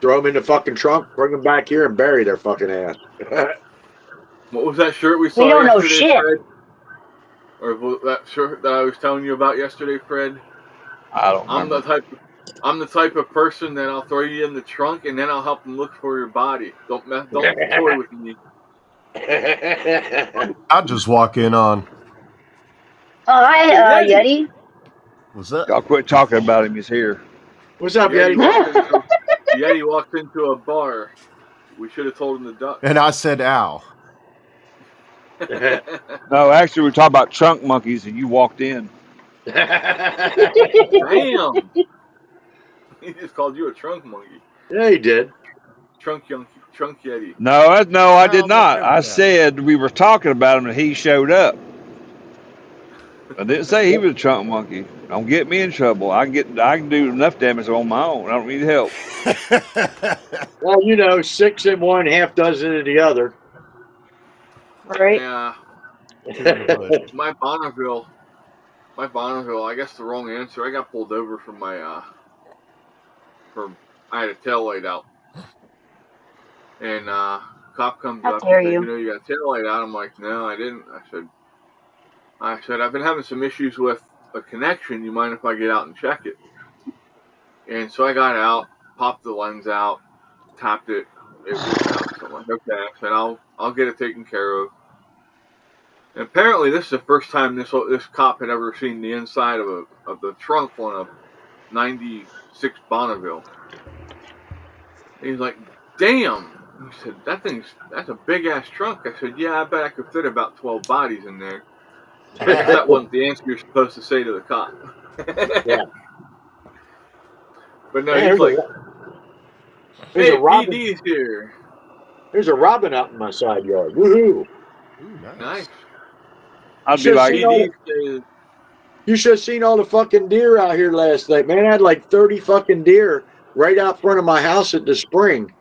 Throw them in the fucking trunk, bring them back here, and bury their fucking ass. What was that shirt we saw We don't know yesterday, shit. Fred? Or was that shirt that I was telling you about yesterday, Fred? I don't I'm remember. the type of person that I'll throw you in the trunk and then I'll help them look for your body. Don't toy with me. I'll just walk in on. Oh, hi, Yeti. What's that? Y'all quit talking about him. He's here. What's up, Yeti Yeti? Yeti walked into a bar. We should have told him to duck. And I said, ow. No, actually, we're talking about trunk monkeys, and you walked in. Damn! He just called you a trunk monkey. Yeah, he did. Trunk Yeti. No, I did I'll not. look I at that. said we were talking about him, and he showed up. I didn't say he was a trunk monkey. Don't get me in trouble. I can do enough damage on my own. I don't need help. Well, 6 in one, half dozen in the other. Right? Yeah. My Bonneville, I guess the wrong answer. I got pulled over for my I had a tail light out, and cop comes How up dare and says, you. "You know, you got a tail light out." I'm like, "No, I didn't." I said, "I've been having some issues with a connection. You mind if I get out and check it?" And so I got out, popped the lens out, tapped it. It was out. So I'm like, "Okay." I said, "I'll get it taken care of." And apparently, this is the first time this cop had ever seen the inside of the trunk on a '96 Bonneville. And he's like, "Damn!" He said, "That's a big ass trunk." I said, "Yeah, I bet I could fit about 12 bodies in there." I guess that wasn't the answer you're supposed to say to the cop. Yeah. But no, Hey, he's like, there's "Hey, a robin. PD's here." There's a robin out in my side yard. Woohoo! Ooh, Nice. I'd be Should've like, seen all PD the- says, You should have seen all the fucking deer out here last night, man. I had like 30 fucking deer right out front of my house at the spring.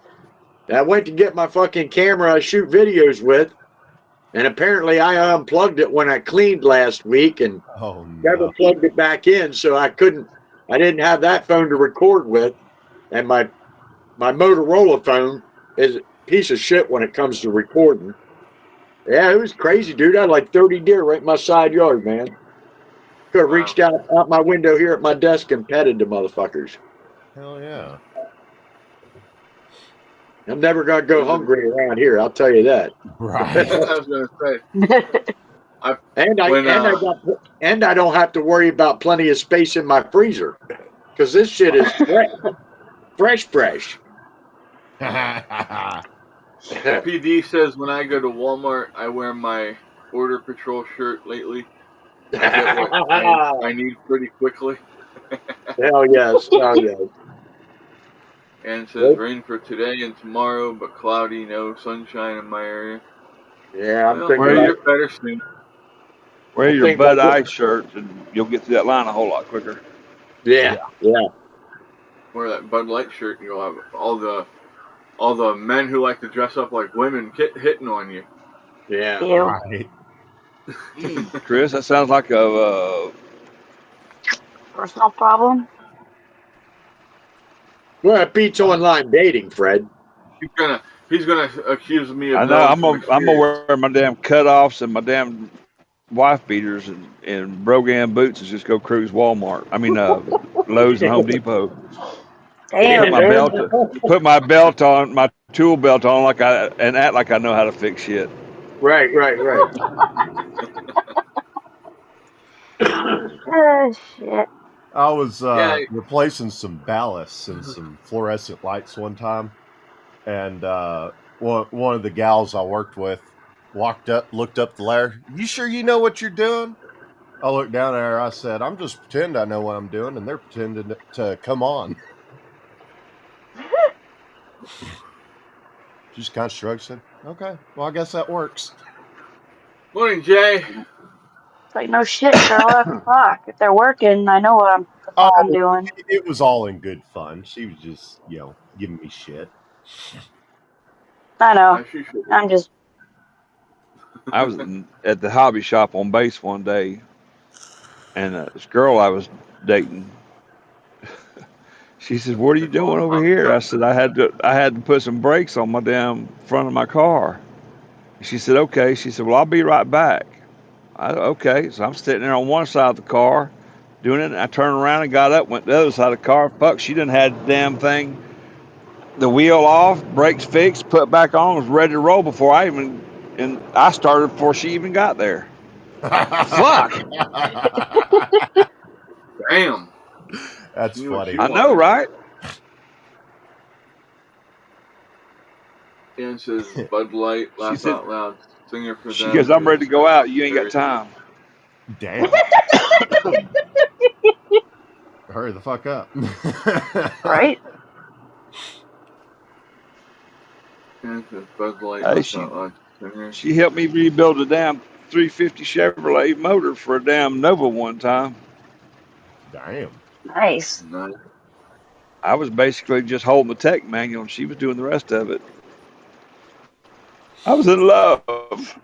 And I went to get my fucking camera I shoot videos with, and apparently I unplugged it when I cleaned last week and Oh never no. plugged it back in, so I didn't have that phone to record with, and my Motorola phone is a piece of shit when it comes to recording. Yeah, it was crazy, dude. I had like 30 deer right in my side yard, man. Could have Wow. reached out my window here at my desk and petted the motherfuckers. Hell yeah. I'm never gonna go hungry around here. I'll tell you that. Right. I was going to say, And I don't have to worry about plenty of space in my freezer because this shit is fresh. PD says when I go to Walmart, I wear my Border Patrol shirt lately. I get what I need pretty quickly. Hell yes. And it says rain for today and tomorrow, but cloudy, no sunshine in my area. Yeah, I'm Well, thinking Where maybe about get better soon. wear I your think Bud that's Ice shirt, and you'll get through that line a whole lot quicker. Yeah. Wear that Bud Light shirt, and you'll have all the men who like to dress up like women hitting on you. Yeah. Ew. Right. Chris, that sounds like a Personal problem. Well, it beats online dating, Fred. He's gonna accuse me of. I know. knowing from I'm gonna experience. wear my damn cutoffs and my damn wife beaters and Brogan boots and just go cruise Walmart. I mean, Lowe's and Home Depot. Damn. Put my belt on, my tool belt on, and act like I know how to fix shit. Right. Oh, shit. I was Yeah. replacing some ballasts and some fluorescent lights one time, and one of the gals I worked with looked up the ladder. You sure you know what you're doing? I looked down at her. I said, "I'm just pretending I know what I'm doing," and they're pretending to come on. Just kind of shrugged, said, "Okay, well, I guess that works." Morning, Jay. It's like, no shit, Sherlock. Fuck. If they're working, I know what I'm doing. It was all in good fun. She was just, giving me shit. I know. As she should. I'm just. I was at the hobby shop on base one day, and this girl I was dating, she said, "What are you doing over here?" I said, "I had to put some brakes on my damn front of my car." She said, "Okay." She said, "Well, I'll be right back." Okay, so I'm sitting there on one side of the car doing it, and I turned around and got up, went to the other side of the car. Fuck, she done had the damn thing, the wheel off, brakes fixed, put back on, was ready to roll before I started before she even got there. Fuck. Damn. That's You know what funny. you I know, right? And says Bud Light, laugh said- out loud, singer for She them. goes, "I'm ready to go out. You ain't got time." Damn. Hurry the fuck up. Right? And says Bud Light, Hey, laugh out loud, singer. She helped me rebuild a damn 350 Chevrolet motor for a damn Nova one time. Damn. Nice. Nice. I was basically just holding the tech manual, and she was doing the rest of it. I was in love.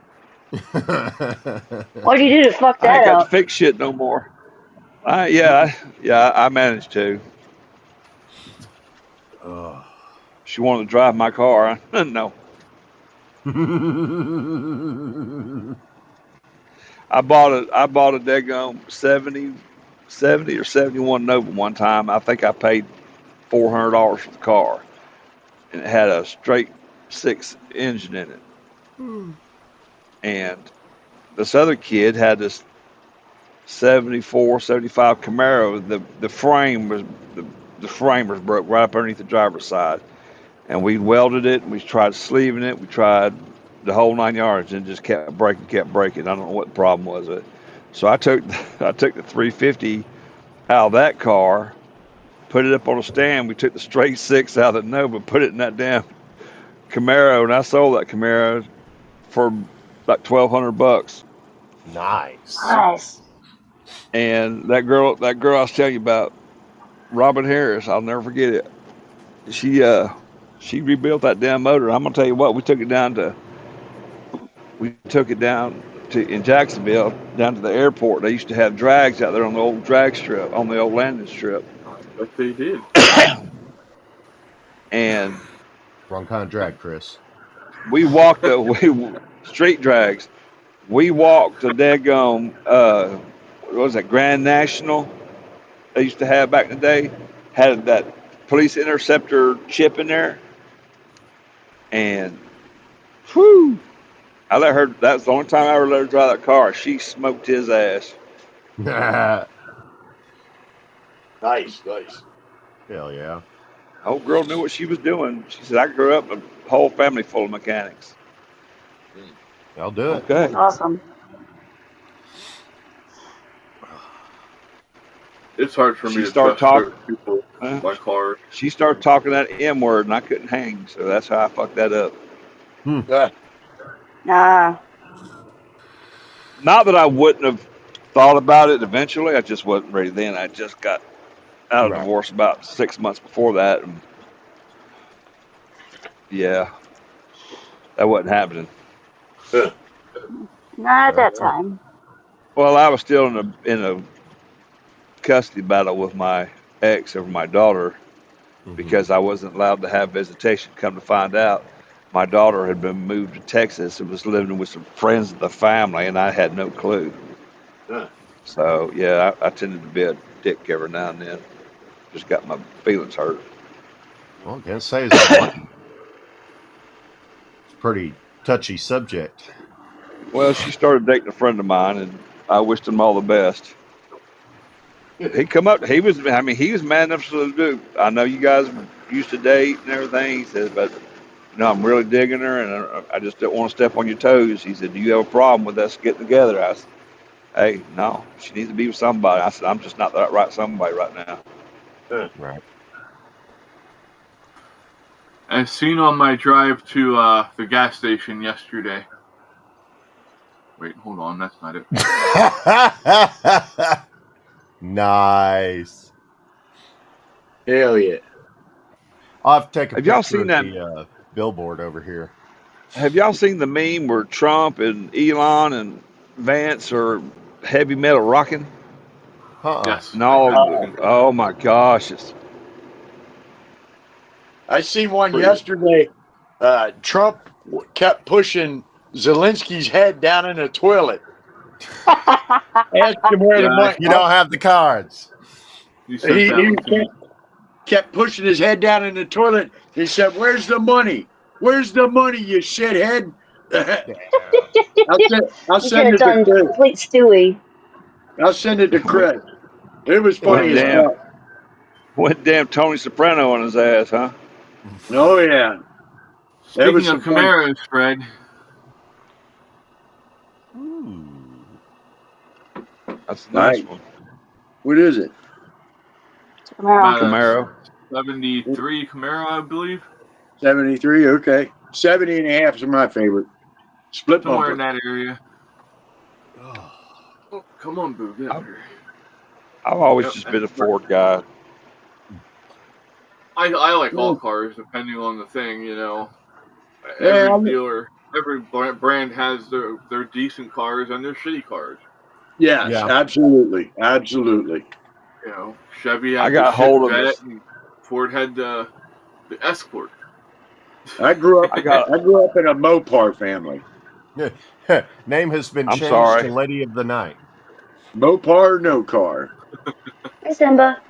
What'd you do to fuck I ain't that got to up? fix shit no more. I managed to. Ugh. She wanted to drive my car. No, I bought a daggone 70 or 71 Nova one time. I think I paid $400 for the car, and it had a straight six engine in it. And this other kid had this 74, 75 Camaro. The frame was broke right up underneath the driver's side, and we welded it. And we tried sleeving it. We tried the whole 9 yards, and it just kept breaking. I don't know what the problem was with it. So I took the 350 out of that car, put it up on a stand. We took the straight six out of the Nova, put it in that damn Camaro, and I sold that Camaro for like $1,200. Nice. Nice. And that girl I was telling you about, Robin Harris, I'll never forget it. She rebuilt that damn motor. I'm gonna tell you what, we took it down to in Jacksonville, down to the airport. They used to have drags out there on the old drag strip, on the old landing strip. But they did. And Wrong kind of drag, Chris. we walked street drags. We walked the daggone what was that, Grand National they used to have back in the day, had that police interceptor chip in there, and whew, that was the only time I ever let her drive that car. She smoked his ass. Nice. Hell yeah. Old girl knew what she was doing. She said, I grew up a whole family full of mechanics. I'll do it. Okay. Awesome. It's hard for She me to started trust talking. certain people Huh? by cars. She started talking that M word, and I couldn't hang, so that's how I fucked that up. Nah. Not that I wouldn't have thought about it eventually. I just wasn't ready then. I just got out of Right. divorce about 6 months before that, and yeah, that wasn't happening. Not at that time. Well, I was still in a custody battle with my ex over my daughter because I wasn't allowed to have visitation. Come to find out, my daughter had been moved to Texas and was living with some friends of the family, and I had no clue. So yeah, I tended to be a dick every now and then. Just got my feelings hurt. Well, I can't say it's a pretty touchy subject. Well, she started dating a friend of mine, and I wished him all the best. He come up. He was mad enough to do. I know you guys used to date and everything. He said, but I'm really digging her, and I just don't want to step on your toes. He said, do you have a problem with us getting together? I said, hey, no, she needs to be with somebody. I said, I'm just not that right somebody right now. Right. As seen on my drive to the gas station yesterday. Wait, hold on, that's not it. Nice. Hell yeah. I'll have to take a Have y'all picture seen of that? the billboard over here. Have y'all seen the meme where Trump and Elon and Vance are heavy metal rocking? Yes. No. Oh my gosh. I seen one yesterday. Trump kept pushing Zelensky's head down in the toilet. Asked him where the money. You don't have the cards. You sent that one to me. Kept pushing his head down in the toilet. He said, "Where's the money? Where's the money, you shithead?" I'll You send could it have done to Chris. complete Stewie. I'll send it to Chris. It was funny as Damn. fuck. Went damn Tony Soprano on his ass, huh? Oh yeah. That was Speaking of some fun. Camaros, Fred, Ooh. That's a nice Right. one. What is it? Camaro. Camaro. 73 Camaro, I believe. 73. Okay. 70 and a half is my favorite. Split Somewhere bumper. in that area. Oh, come on, Boo, get up here. I've always Yep, just been a that's Ford guy. I like all cars, depending on the thing, you know. Yeah, Every dealer every brand has their decent cars and their shitty cars. Yes, Yeah. absolutely, absolutely. You know, Chevy I had got the hold of Chevette, this. and Ford had the Escort. I grew up. I got. I grew up in a Mopar family. Name has been I'm changed sorry. to Lady of the Night. Mopar, no car. Hey, Simba.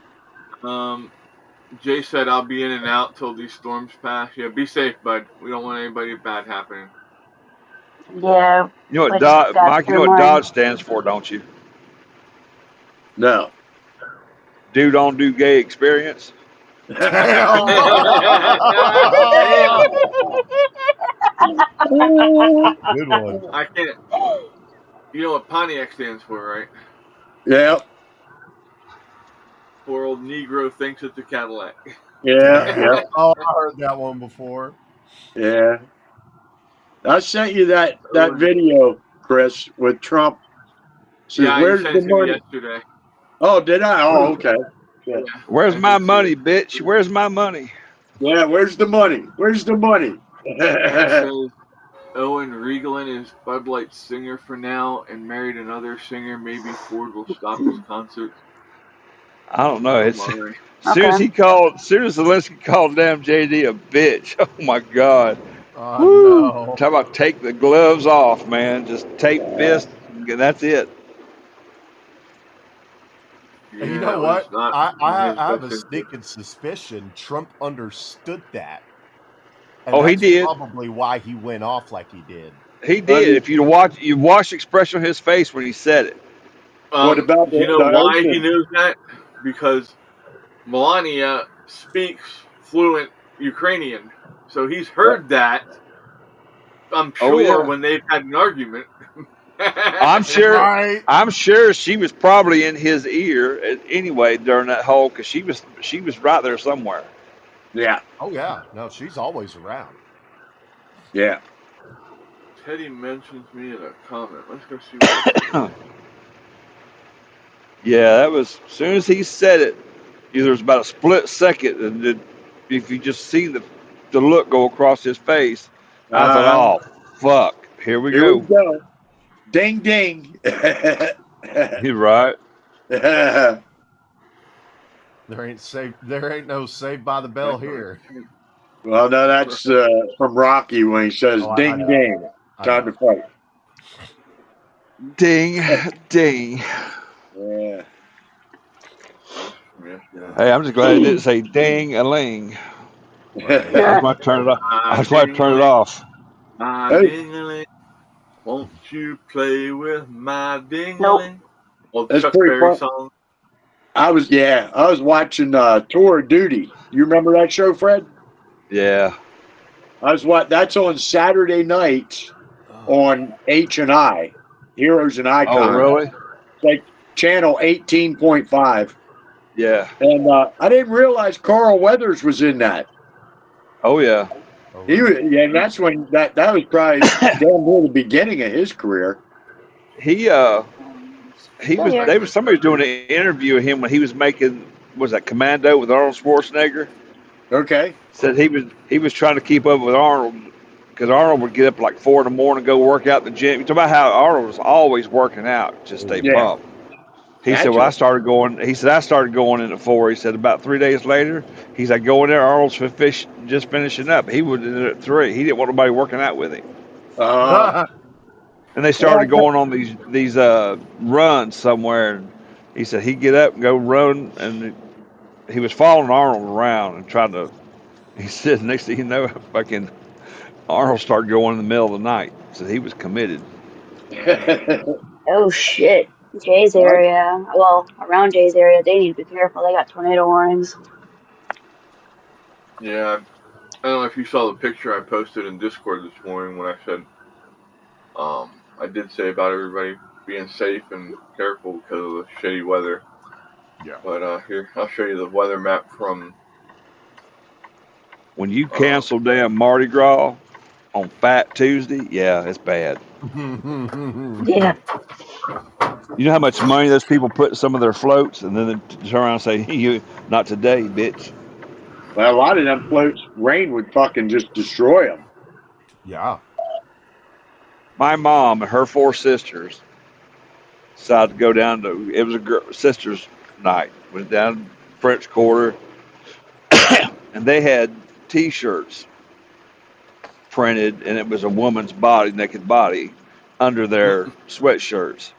Jay said I'll be in and out till these storms pass. Yeah, be safe, bud. We don't want anybody bad happening. Yeah, You know what I just got Mike? You know through what mine. Dodge stands for, don't you? No. Do don't do gay experience. Damn. Good one. I can't. You know what Pontiac stands for, right? Yeah, Poor old Negro thinks it's a Cadillac. yeah, yeah, Oh, I heard that one before. yeah. I sent you that video, Chris, with Trump. Says, Yeah, you "Where's sent the it to me money?" yesterday. Oh, did I? Oh, okay. Yeah. Where's I my did see money, it. bitch? Where's my money? Yeah, where's the money? Where's the money? It says Owen Regelin is Bud Light's singer for now and married another singer. Maybe Ford will stop his concert. I don't know. It's Sorry. soon as Okay. soon as Zelensky called damn JD a bitch. Oh my God. Oh, Woo! no. Talk about take the gloves off, man. Just tape fist. That's it. Yeah, And you that know was what? not I, in I, his I have best a interest. sneaking suspicion Trump understood that. And Oh, he that's did. probably why he went off like he did. He did. If you watch the expression on his face when he said it. What about Do you the know why he ocean? knows that? Because Melania speaks fluent Ukrainian, so he's heard that. I'm Oh, sure yeah. when they've had an argument. I'm sure. Right. I'm sure she was probably in his ear anyway during that whole because she was right there somewhere. Yeah, Oh, yeah. No, she's always around. yeah. Teddy mentions me in a comment. Let's go see what Yeah, that was as soon as he said it. There was about a split second, and if you just see the look go across his face, I thought, oh fuck, here we Here we go. go. Ding, ding. He's right. There ain't no Saved by the Bell here. Well, no, that's from Rocky when he says, Oh, I "Ding, know. ding, I time know. to fight." Ding, ding. Yeah. Hey, I'm just glad it didn't say ding a ling. Right. I was going to turn it off. I was going to turn it off. My Hey. ding-a-ling, won't you play with my ding-a-ling? Nope. Old That's Chuck pretty Berry fun. song. I was watching Tour of Duty. You remember that show, Fred? Yeah. That's on Saturday nights on H&I, Heroes and Icons. Oh, really? It's like channel 18.5. Yeah. And I didn't realize Carl Weathers was in that. Oh, yeah. Oh, He was, yeah, and that's when that was probably damn near the beginning of his career. He was somebody was doing an interview of him when he was making that Commando with Arnold Schwarzenegger. Okay. Said he was trying to keep up with Arnold because Arnold would get up like 4 a.m. and go work out in the gym. You talk about how Arnold was always working out to stay pumped. He said, "Well, I started going." He said, "I started going in at 4." He said, "About 3 days later, he's like going there. Arnold's just finishing up. He was in there at 3. He didn't want nobody working out with him." And they started going on these runs somewhere. And he said he'd get up and go run, and he was following Arnold around and trying to. He said, next thing you know, fucking Arnold started going in the middle of the night. So he was committed. Oh shit. Jay's area. Well, around Jay's area, they need to be careful. They got tornado warnings. Yeah. I don't know if you saw the picture I posted in Discord this morning when I said, I did say about everybody being safe and careful because of the shitty weather. Yeah. But here, I'll show you the weather map from. When you cancel damn Mardi Gras on Fat Tuesday, yeah, it's bad. Yeah. You know how much money those people put in some of their floats, and then they turn around and say, "You not today, bitch." Well, a lot of them floats, rain would fucking just destroy them. Yeah. My mom and her 4 sisters decided to go down to. It was a sisters' night. Went down French Quarter, and they had T-shirts printed, and it was a woman's body, naked body, under their sweatshirts.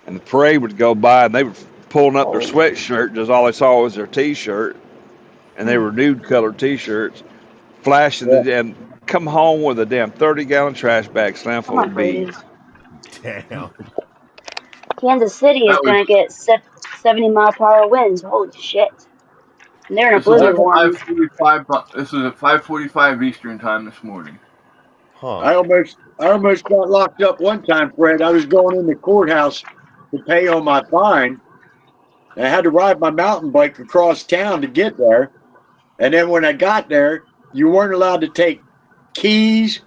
And the parade would go by, and they were pulling up their sweatshirt, just all they saw was their T-shirt, and they were nude colored T-shirts, flashing and come home with a damn 30-gallon trash bag slammed full of beads. Damn. Kansas City is going to get 70-mile-per-hour winds. Holy shit. And they're in a This is blizzard at warning. 5:45. This is at 5:45 Eastern time this morning. Huh. I almost got locked up one time, Fred. I was going in the courthouse to pay on my fine. I had to ride my mountain bike across town to get there. And then when I got there, you weren't allowed to take keys,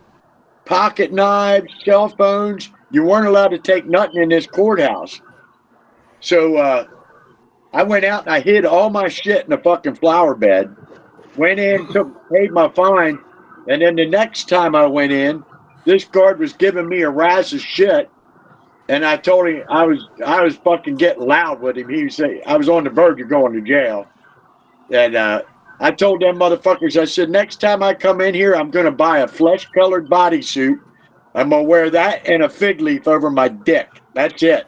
pocket knives, cell phones. You weren't allowed to take nothing in this courthouse. So I went out and I hid all my shit in a fucking flower bed. Went in, paid my fine, and then the next time I went in, this guard was giving me a razz of shit, and I told him I was fucking getting loud with him. He was saying I was on the verge of going to jail, and I told them motherfuckers, I said, next time I come in here, I'm gonna buy a flesh-colored bodysuit. I'm gonna wear that and a fig leaf over my dick. That's it.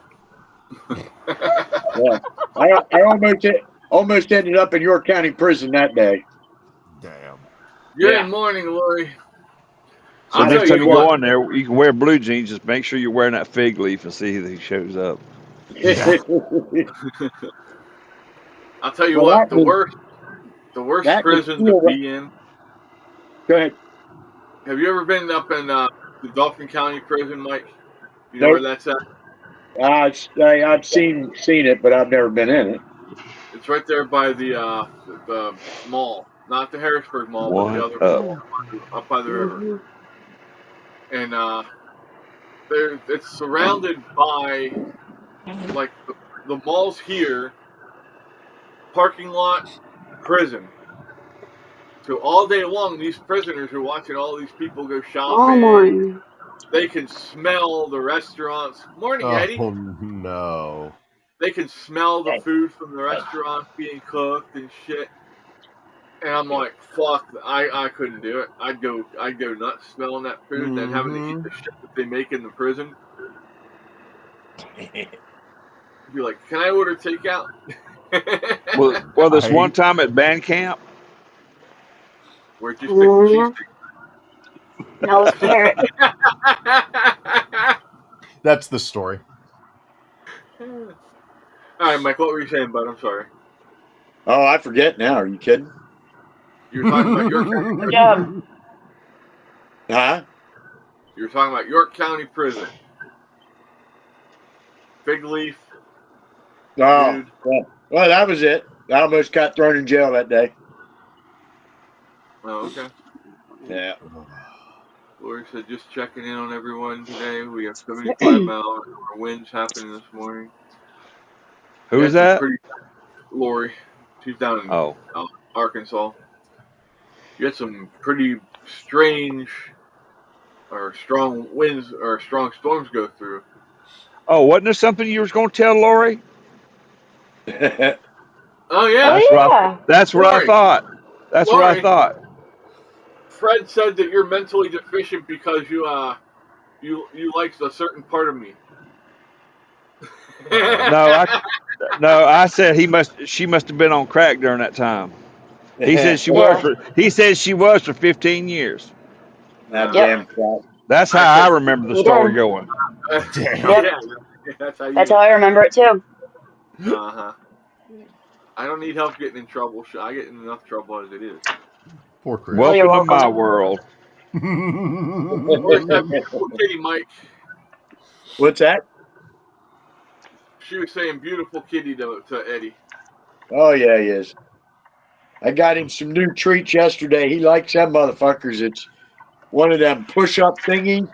Yeah. I almost ended up in York County Prison that day. Damn. Good morning, Lori. So I'll next tell time you you go what. on there, you can wear blue jeans. Just make sure you're wearing that fig leaf and see that he shows up. I'll tell you Well, what. The worst that prison was to be in. Go ahead. Have you ever been up in the Dauphin County Prison, Mike? You know Nope. where that's at? I've seen it, but I've never been in it. It's right there by the mall, not the Harrisburg Mall, but the other mall up by the river. And it's surrounded by like the mall's here, parking lot, prison. So all day long, these prisoners are watching all these people go shopping. Oh my. They can smell the restaurants. Morning, Eddie. Oh no. They can smell the food from the restaurant being cooked and shit. And I'm like, fuck, I couldn't do it. I'd go nuts smelling that food and then having to eat the shit that they make in the prison. Be like, can I order takeout? Well, this one time at band camp, Where'd you stick the cheese? No, it's carrot. That's the story. All right, Mike, what were you saying, bud? I'm sorry. Oh, I forget now. Are you kidding? You were talking about York County Good job. Huh? You were talking about York County Prison. Fig leaf. Oh, Dude. well, that was it. I almost got thrown in jail that day. Oh, okay. Yeah. Lori said, just checking in on everyone today. We have 75-mile winds happening this morning. who is that? Lori. She's down in Oh, Arkansas. You had some pretty strange or strong winds or strong storms go through. oh, wasn't there something you was going to tell Lori? Oh, yeah. Oh, yeah. That's what Lori. I thought. That's what I Lori. thought. Fred said that you're mentally deficient because you liked a certain part of me. I said she must have been on crack during that time. He said she was for 15 years. That Yep. damn crap. That's how I remember the story going. Damn. Yeah, That's how I remember it too. Uh-huh. I don't need help getting in trouble. I get in enough trouble as it is. Poor Chris. Well, you're Welcome to my welcome. world. Where's that beautiful kitty, Mike? What's that? She was saying beautiful kitty to Eddie. Oh, yeah, he is. I got him some new treats yesterday. He likes them motherfuckers. It's one of them push-up thingies.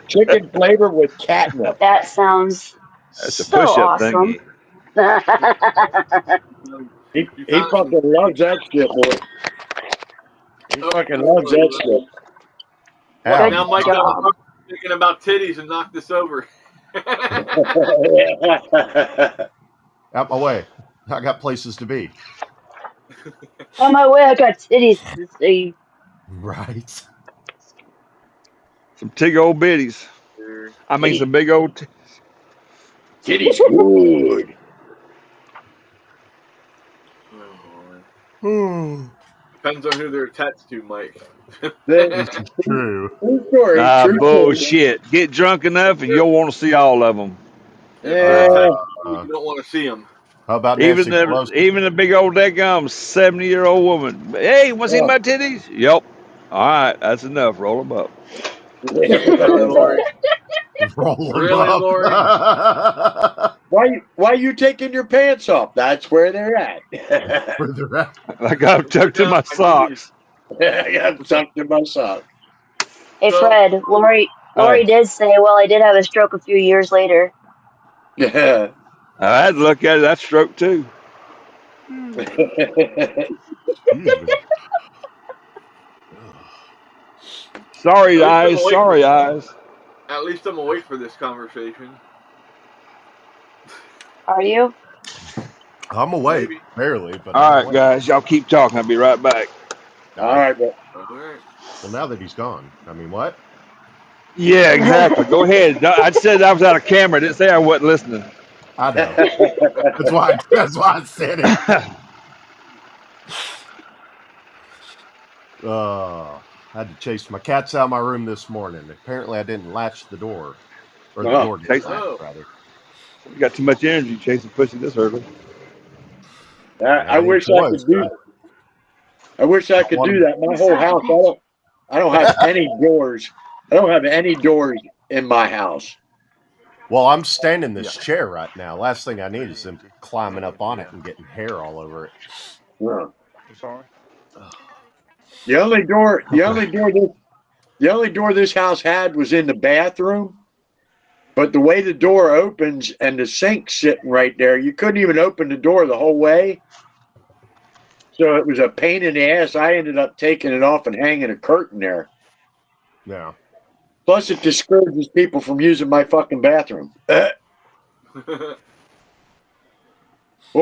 Chicken flavor with catnip. That sounds That's a so push-up awesome. thingy. He fucking loves that shit, boy. He fucking loves that shit. Ow. Now Mike got thinking about titties and knocked this over. Out my way. I got places to be. On my way, I got titties to see. Right. Some tig old bitties. I mean, some big old. Titty's good. Depends on who they're attached to, Mike. This is true. True story. Ah, True story. bullshit. Get drunk enough and you'll want to see all of them. Yeah. You don't want to see them. How about Nancy Pelosi? Even the big old daggum 70-year-old woman. Hey, want to see my titties? Yep. All right, that's enough. Roll them up. Really, Lori? Roll them Really, up. Lori? Why you taking your pants off? That's where they're at. Where they're at. I got them tucked in my socks. I got something in my sock. Hey, Fred, Lori did say, well, I did have a stroke a few years later. Yeah. I had to look at it. That stroke too. Sorry, eyes. Sorry, eyes. At least I'm awake for this conversation. Are you? I'm awake, Maybe. barely. But All I'm right, awake. guys. Y'all keep talking. I'll be right back. All right, but All right. Well, now that he's gone, I mean, what? Yeah, exactly. Go ahead. I said I was out of camera. I didn't say I wasn't listening. I know. That's why I said it. I had to chase my cats out of my room this morning. Apparently, I didn't latch the door, or the door didn't latch, rather. You got too much energy chasing pussy this early. I wish I could do. I wish I could do that. My whole house. I don't have any doors. I don't have any doors in my house. Well, I'm standing in this chair right now. Last thing I need is them climbing up on it and getting hair all over it. Yeah. I'm sorry. The only door this house had was in the bathroom. But the way the door opens and the sink's sitting right there, you couldn't even open the door the whole way. So it was a pain in the ass. I ended up taking it off and hanging a curtain there. Yeah. Plus, it discourages people from using my fucking bathroom. Well,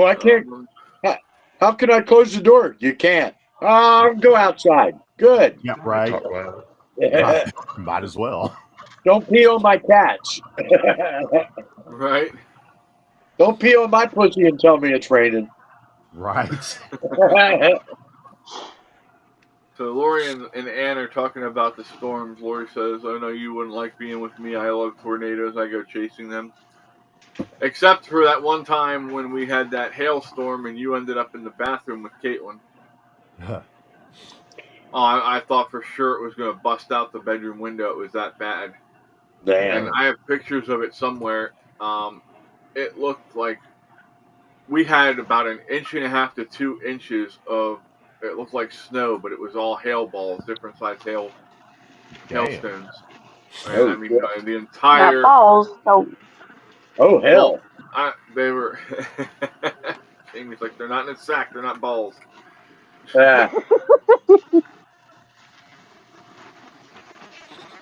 I can't. How can I close the door? You can't. Go outside. Good. Yeah, right. Might as well. Don't pee on my cats. Right. Don't pee on my pussy and tell me it's raining. Right. So Lori and Ann are talking about the storms. Lori says, "I know you wouldn't like being with me. I love tornadoes. I go chasing them. Except for that one time when we had that hailstorm and you ended up in the bathroom with Caitlin. I thought for sure it was going to bust out the bedroom window. It was that bad. Damn. And I have pictures of it somewhere. It looked like we had about 1.5 to 2 inches of, it looked like snow, but it was all hail balls, different size hailstones. And I mean, the entire... Not balls, no. Oh, hell. They were... Amy's like, they're not in a sack, they're not balls.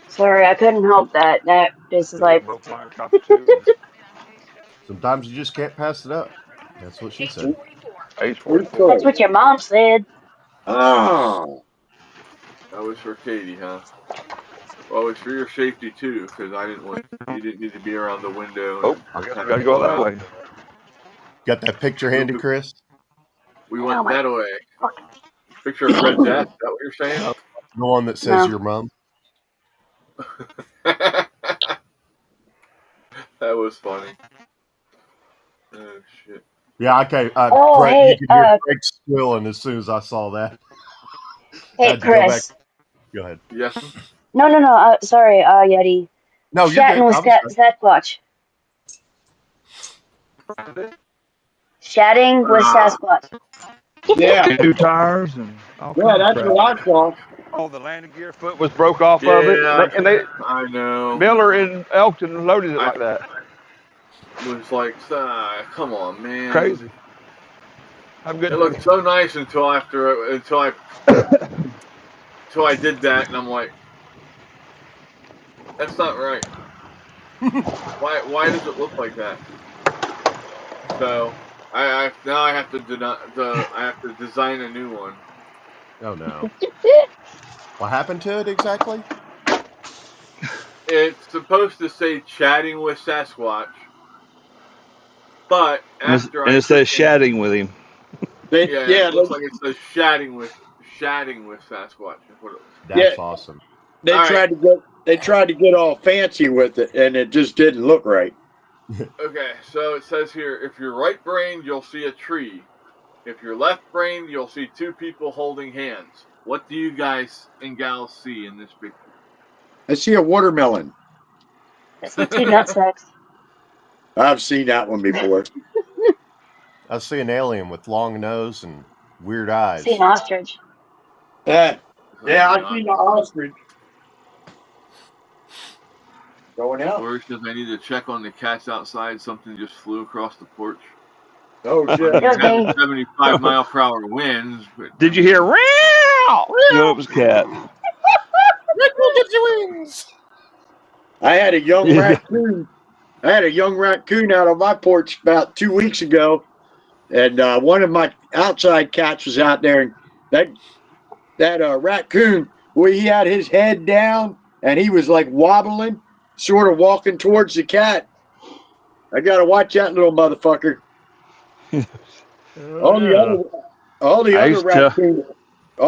Sorry, I couldn't help that. That is like... Sometimes you just can't pass it up. That's what she said. That's what your mom said. Oh. That was for Katie, huh? Well, it was for your safety too, because you didn't need to be around the window. Oh, I guess I gotta go that way. Got that picture handy, Chris? We went that way. Picture of Fred's ass. Is that what you're saying? The one that says your mom. That was funny. Oh shit. Yeah, okay. Oh, Brett, hey, you could hear Greg squealing as soon as I saw that. Hey, Chris. Go ahead. Yes. No. Sorry, Yeti. No, you're Chatting with Sasquatch. Chatting with Sasquatch. Yeah. 2 tires and all Yeah, that's what I saw. Oh, the landing gear foot was broke off of it. And they I know. Miller in Elkton loaded it like that. It was like, come on, man. Crazy. I'm good. It looked so nice until I did that, and I'm like, That's not right. Why does it look like that? So I now I have to design a new one. Oh no. What happened to it exactly? It's supposed to say chatting with Sasquatch, but after And it says chatting with him. it looks like it says chatting with Sasquatch. That's awesome. They All tried to get all fancy with it, and it just didn't look right. Okay, so it says here, if you're right-brained, you'll see a tree. If you're left-brained, you'll see two people holding hands. What do you guys and gals see in this picture? I see a watermelon. I see two nutsacks. I've seen that one before. I see an alien with long nose and weird eyes. I see an ostrich. Yeah, I see the ostrich. Going out. Or because I need to check on the cats outside. Something just flew across the porch. Oh shit! It was me. 75 mile per hour winds. But Did you hear? No, it was cat. I had a young raccoon. I had a young raccoon out on my porch about 2 weeks ago, and one of my outside cats was out there, and that raccoon, well, he had his head down, and he was like wobbling, sort of walking towards the cat. I gotta watch that little motherfucker. All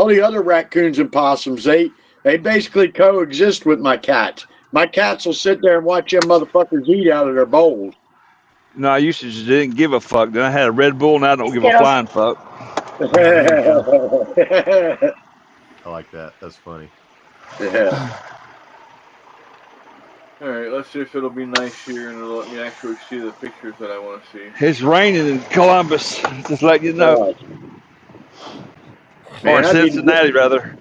the other raccoons and possums, they basically coexist with my cats. My cats will sit there and watch them motherfuckers eat out of their bowls. No, I used to just didn't give a fuck. Then I had a Red Bull, now I don't give a flying fuck. I like that. That's funny. Yeah. all right, let's see if it'll be nice here and it'll let me actually see the pictures that I want to see. It's raining in Columbus. Just letting you know. Man, Or Cincinnati, rather.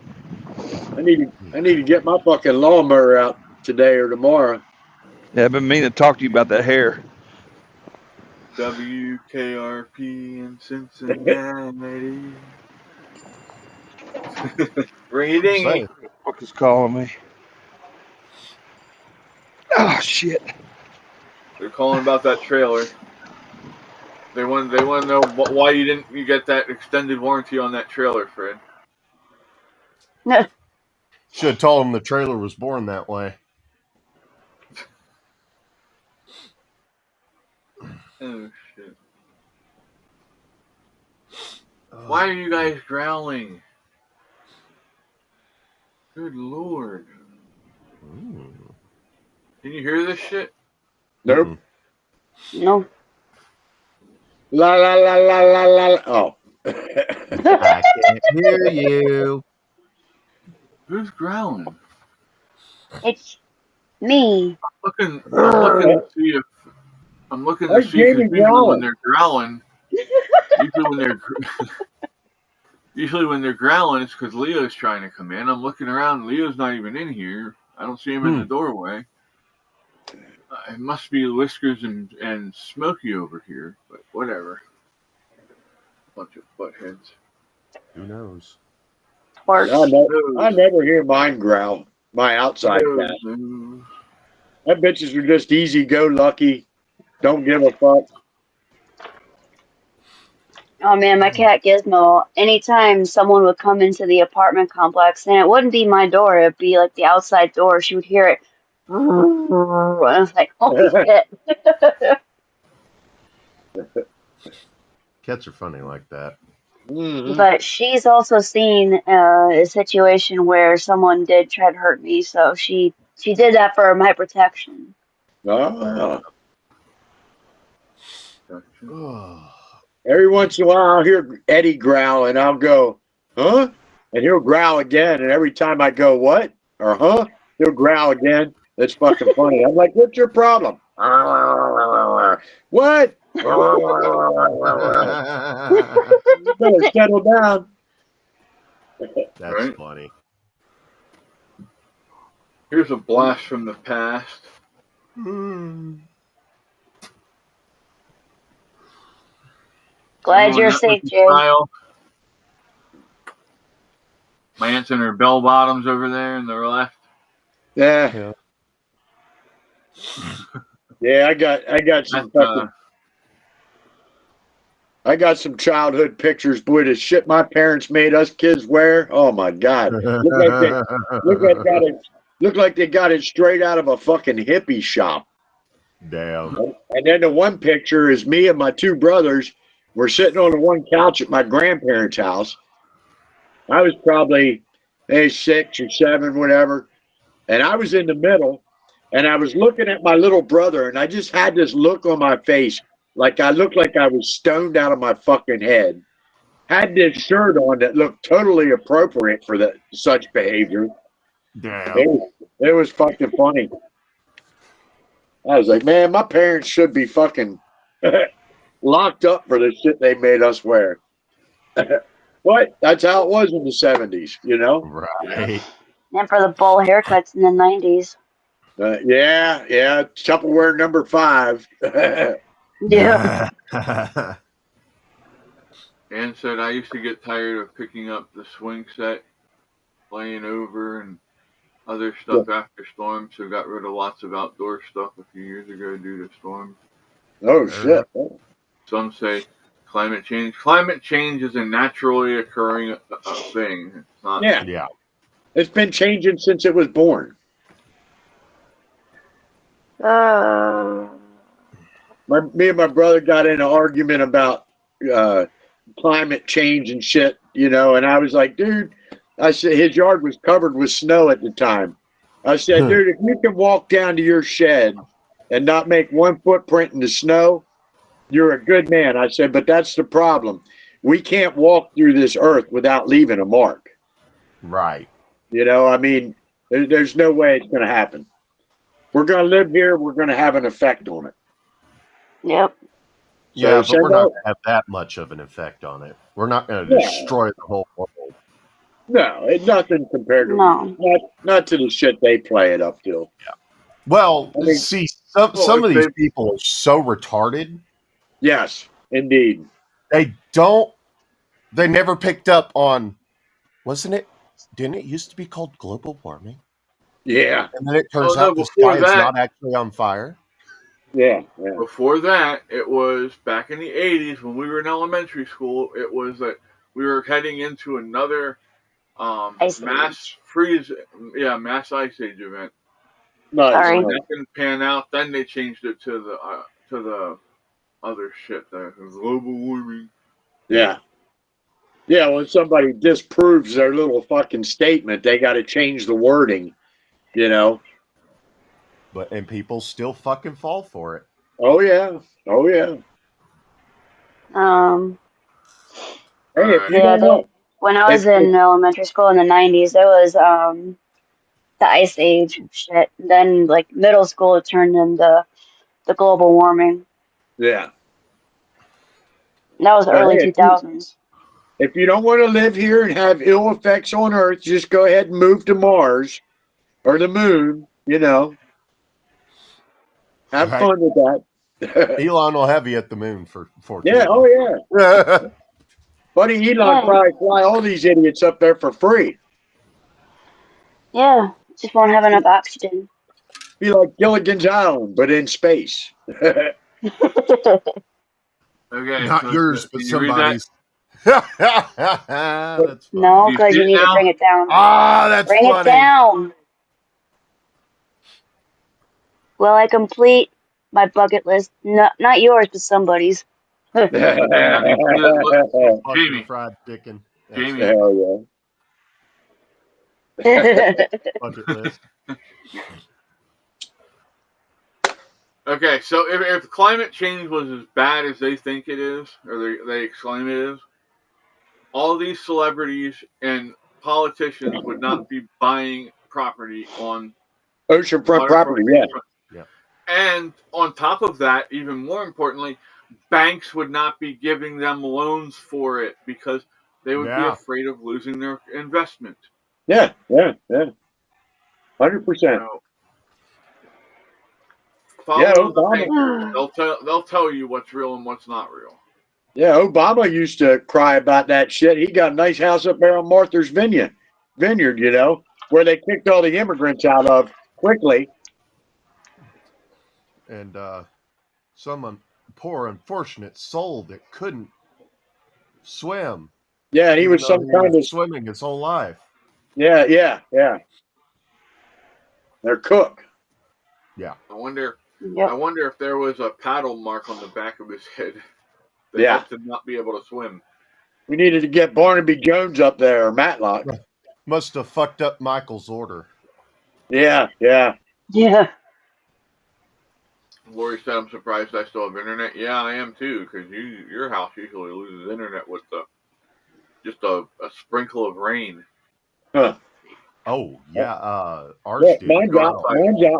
I need to get my fucking lawnmower out today or tomorrow. Yeah, I've been meaning to talk to you about that hair. WKRP in Cincinnati. Ring a ding. What the fuck is calling me? Oh shit! They're calling about that trailer. They want to know why you get that extended warranty on that trailer, Fred. No. Should have told him the trailer was born that way. Oh shit! Why are you guys growling? Good lord! Ooh. Can you hear this shit? Nope. No. La la la la la la. Oh. I can't hear you. Who's growling? It's me. I'm looking to see if usually when they're growling. Usually when they're growling, it's because Leo's trying to come in. I'm looking around. Leo's not even in here. I don't see him in the doorway. It must be Whiskers and Smokey over here, but whatever. Bunch of buttheads. Who knows? I never hear mine growl. My outside cat. That bitches are just easy-go-lucky. Don't give a fuck. Oh man, my cat Gizmo, anytime someone would come into the apartment complex, and it wouldn't be my door, it'd be like the outside door, she would hear it. And I was like, holy shit. Cats are funny like that. Mm-hmm. But she's also seen a situation where someone did try to hurt me, so she did that for my protection. Oh. Oh. Every once in a while, I'll hear Eddie growl, and I'll go, huh? And he'll growl again, and every time I go, what? Or huh? He'll growl again. That's fucking funny. I'm like, what's your problem? What? Better settle down. That's funny. Here's a blast from the past. Glad you're safe, Jay. My aunt's in her bell bottoms over there in the left. Yeah. Yeah, I got some fucking. I got some childhood pictures, boy, the shit my parents made us kids wear. Oh my God. Look like they got it straight out of a fucking hippie shop. Damn. And then the one picture is me and my two brothers. We're sitting on the one couch at my grandparents' house. I was probably 6 or 7, whatever. And I was in the middle, and I was looking at my little brother, and I just had this look on my face. Like I looked like I was stoned out of my fucking head. Had this shirt on that looked totally appropriate for such behavior. Damn. It was fucking funny. I was like, man, my parents should be fucking locked up for the shit they made us wear. But that's how it was in the 70s, you know? Right. And for the bowl haircuts in the 90s. Yeah. Tupperware number 5. Yeah. Ann said, I used to get tired of picking up the swing set, laying over, and other stuff after storms, so got rid of lots of outdoor stuff a few years ago due to storms. Oh, shit. Some say climate change. Climate change is a naturally occurring thing. It's not. Yeah. It's been changing since it was born. Me and my brother got in an argument about climate change and shit, you know, and I was like, dude, I said his yard was covered with snow at the time. I said, dude, if you can walk down to your shed and not make one footprint in the snow, you're a good man. I said, but that's the problem. We can't walk through this earth without leaving a mark. Right. You know, I mean, there's no way it's going to happen. We're going to live here. We're going to have an effect on it. Yep. Yeah, So but we're not going to have that much of an effect on it. We're not going to destroy the whole world. No, it's nothing compared to not to the shit they play it up to. Yeah. Well, I mean, see, some of these people are so retarded. Yes, indeed. They never picked up on, didn't it used to be called global warming? Yeah. And then it turns out the sky is not actually on fire. Yeah. Before that, it was back in the 80s when we were in elementary school. It was that we were heading into another mass ice age event. Sorry. When that didn't pan out, then they changed it to the other shit, the global warming. Yeah. Yeah, when somebody disproves their little fucking statement, they got to change the wording, you know. And people still fucking fall for it. Oh yeah. When I was in elementary school in the 90s, there was the ice age shit. Then, like, middle school, it turned into the global warming. Yeah. That was the early 2000s. If you don't want to live here and have ill effects on Earth, just go ahead and move to Mars or the moon, you know. Have fun with that. Elon will have you at the moon for 14 Yeah, oh yeah. Buddy, Elon probably fly all these idiots up there for free. Yeah, just won't have enough oxygen. Be like Gilligan's Island, but in space. Okay. Not yours, but somebody's. That's no, because you need to bring it down. Ah, that's bring funny. It down. Will I complete my bucket list? No, not yours, but somebody's. Jamie. Fried chicken. Jamie. Hell yeah. Bucket list. Okay, so if climate change was as bad as they think it is, or they exclaim it is, all these celebrities and politicians would not be buying property on oceanfront property, yeah. And on top of that, even more importantly, banks would not be giving them loans for it because they would be afraid of losing their investment. Yeah. 100%. Follow the paper. They'll tell you what's real and what's not real. Yeah, Obama used to cry about that shit. He got a nice house up there on Martha's Vineyard, you know, where they kicked all the immigrants out of quickly. and some poor unfortunate soul that couldn't swim. Yeah, and he was some kind of swimming his whole life. yeah. They're cook. Yeah. I wonder Yep. if there was a paddle mark on the back of his head that Yeah. helped him not be able to swim. We needed to get Barnaby Jones up there, or Matlock. Must have fucked up Michael's order. Yeah. Yeah. Lori said, "I'm surprised I still have internet." Yeah, I am too, because your house usually loses internet with just a sprinkle of rain. Huh. Oh yeah, ours Yeah, did. mine's out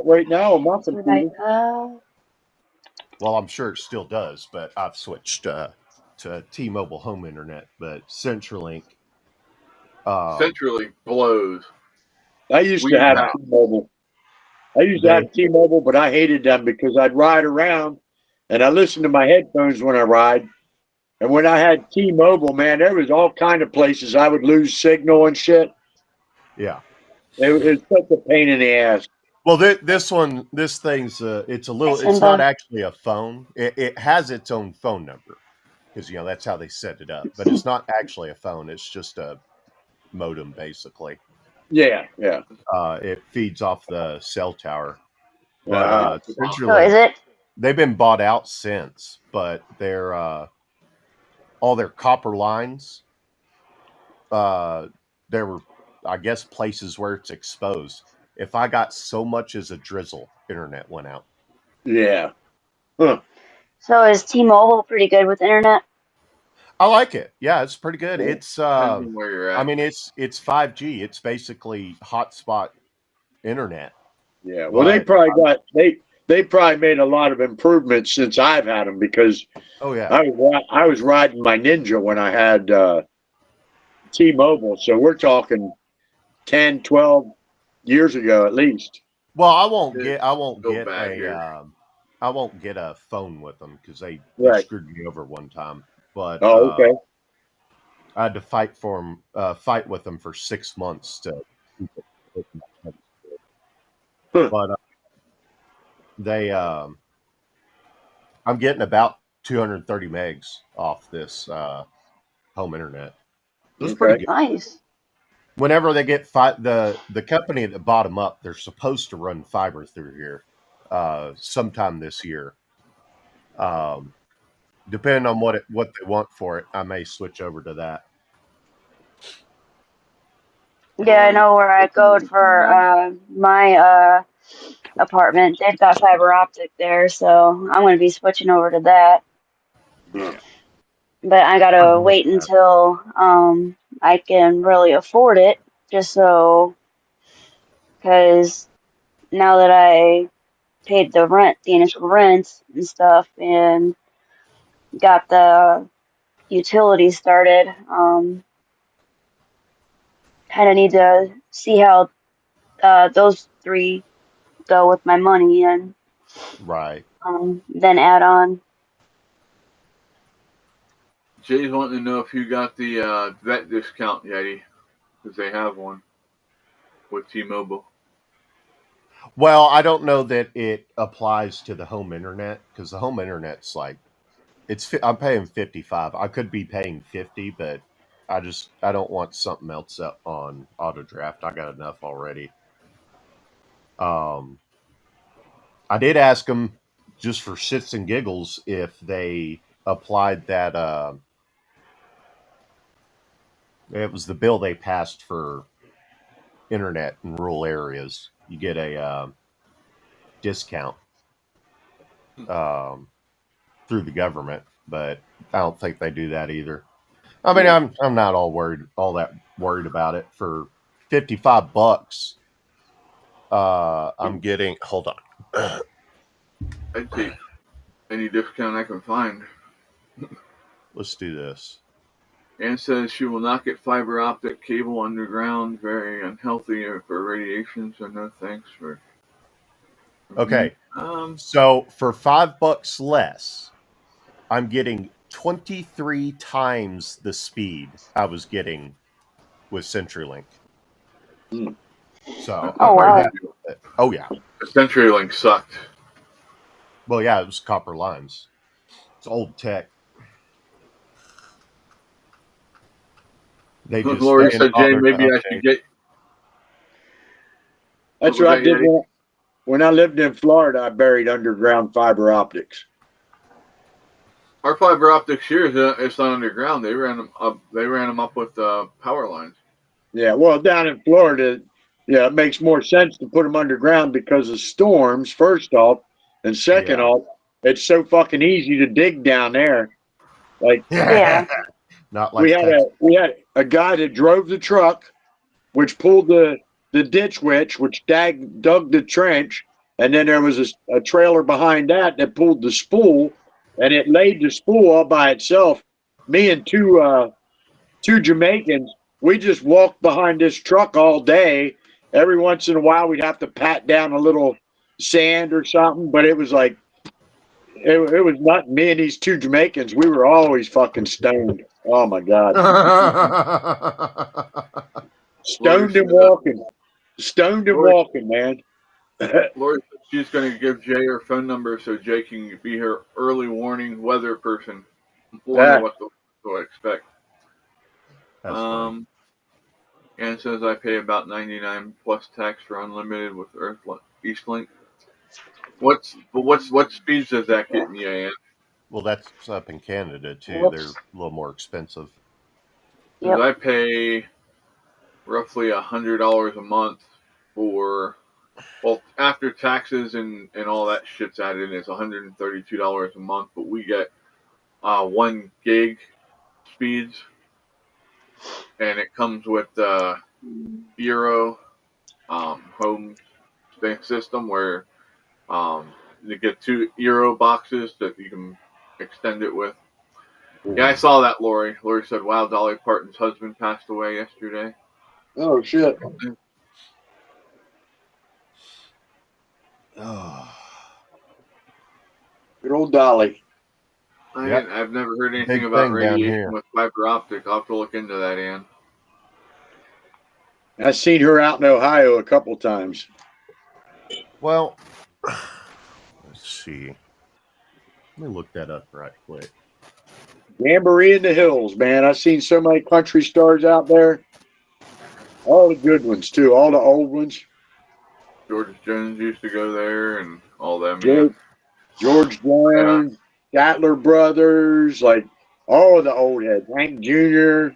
right now on my computer. Well, I'm sure it still does, but I've switched to T-Mobile home internet. But CenturyLink, CenturyLink blows. I used to have T-Mobile. T-Mobile, but I hated them because I'd ride around and I listened to my headphones when I ride. And when I had T-Mobile, man, there was all kind of places I would lose signal and shit. Yeah. It was such a pain in the ass. Well, this thing's it's a little. It's not actually a phone. It has its own phone number because that's how they set it up. But it's not actually a phone. It's just a modem, basically. Yeah. It feeds off the cell tower. But So is it? They've been bought out since, but they're all their copper lines. There were, I guess, places where it's exposed. If I got so much as a drizzle, internet went out. Yeah. Huh. So is T-Mobile pretty good with internet? I like it. Yeah, it's pretty good. It's Depending where you're at. I mean, it's 5G. It's basically hotspot internet. Yeah. Well, they probably made a lot of improvements since I've had them because I was riding my Ninja when I had T-Mobile. So we're talking 10, 12 years ago at least. Well, I won't get a phone with them because they screwed me over one time. But okay. I had to fight with them for 6 months to keep it. But I'm getting about 230 megs off this home internet. It's pretty good. Nice. Whenever they get the company that bought them up, they're supposed to run fiber through here sometime this year. Depending on what they want for it, I may switch over to that. Yeah, I know where I go for my apartment. They've got fiber optic there, so I'm going to be switching over to that. Yeah. But I got to wait until I can really afford it, just so, because now that I paid the initial rent and stuff, and got the utilities started, kind of need to see how those three go with my money, and then add on. Jay's wanting to know if you got the vet discount, Yeti, because they have one with T-Mobile. Well, I don't know that it applies to the home internet because the home internet's like I'm paying $55. I could be paying $50, but I don't want something else up on auto draft. I got enough already. I did ask them just for shits and giggles if they applied that. It was the bill they passed for internet in rural areas. You get a discount through the government, but I don't think they do that either. I mean, I'm not all that worried about it. For $55, I'm getting. Hold on. I'd take any discount I can find. Let's do this. Ann says she will not get fiber optic cable underground. Very unhealthy for radiation, so no thanks for. Okay. So for $5 less, I'm getting 23 times the speed I was getting with CenturyLink. Mm. So oh wow. Oh yeah. CenturyLink sucked. Well, yeah, it was copper lines. It's old tech. They just Lori didn't said, Jay, bother to maybe I update. should get. That's What what I was that, did Yeti? when I lived in Florida. I buried underground fiber optics. Our fiber optics here it's not underground. They ran them up. They ran them up with power lines. Yeah, well, down in Florida, yeah, it makes more sense to put them underground because of storms, first off. And second Yeah. off, it's so fucking easy to dig down there. Like Yeah. Not like we had a guy that drove the truck, which pulled the ditch witch, which dug the trench, and then there was a trailer behind that pulled the spool, and it laid the spool all by itself. Me and two Jamaicans, we just walked behind this truck all day. Every once in a while, we'd have to pat down a little sand or something, but it was like, it was not me and these two Jamaicans. We were always fucking stoned. Oh my God. Stoned and walking. Stoned and Lori- walking, man. Lori said she's going to give Jay her phone number so Jay can be her early warning weather person. Warn her what to expect. That's funny. And it says I pay about $99 plus tax for unlimited with Eastlink. What speeds does that get me, Ann? Well, that's up in Canada too. Whoops. They're a little more expensive. Yep. I pay roughly $100 a month for, well, after taxes and all that shit's added in, it's $132 a month. But we get 1 gig speeds, and it comes with Eero home system where you get 2 Eero boxes that you can extend it with. Yeah, I saw that, Lori. Lori said, wow, Dolly Parton's husband passed away yesterday. Oh, shit. Oh, Good old Dolly. Yep. I've never heard anything Big about thing down radiation here. with fiber optic. I'll have to look into that, Ann. I've seen her out in Ohio a couple times. well, let's see. Let me look that up right quick. Jamboree in the Hills, man. I've seen so many country stars out there. All the good ones, too. All the old ones. George Jones used to go there and all them. George Jones, Statler Brothers, like all of the old heads. Hank Jr.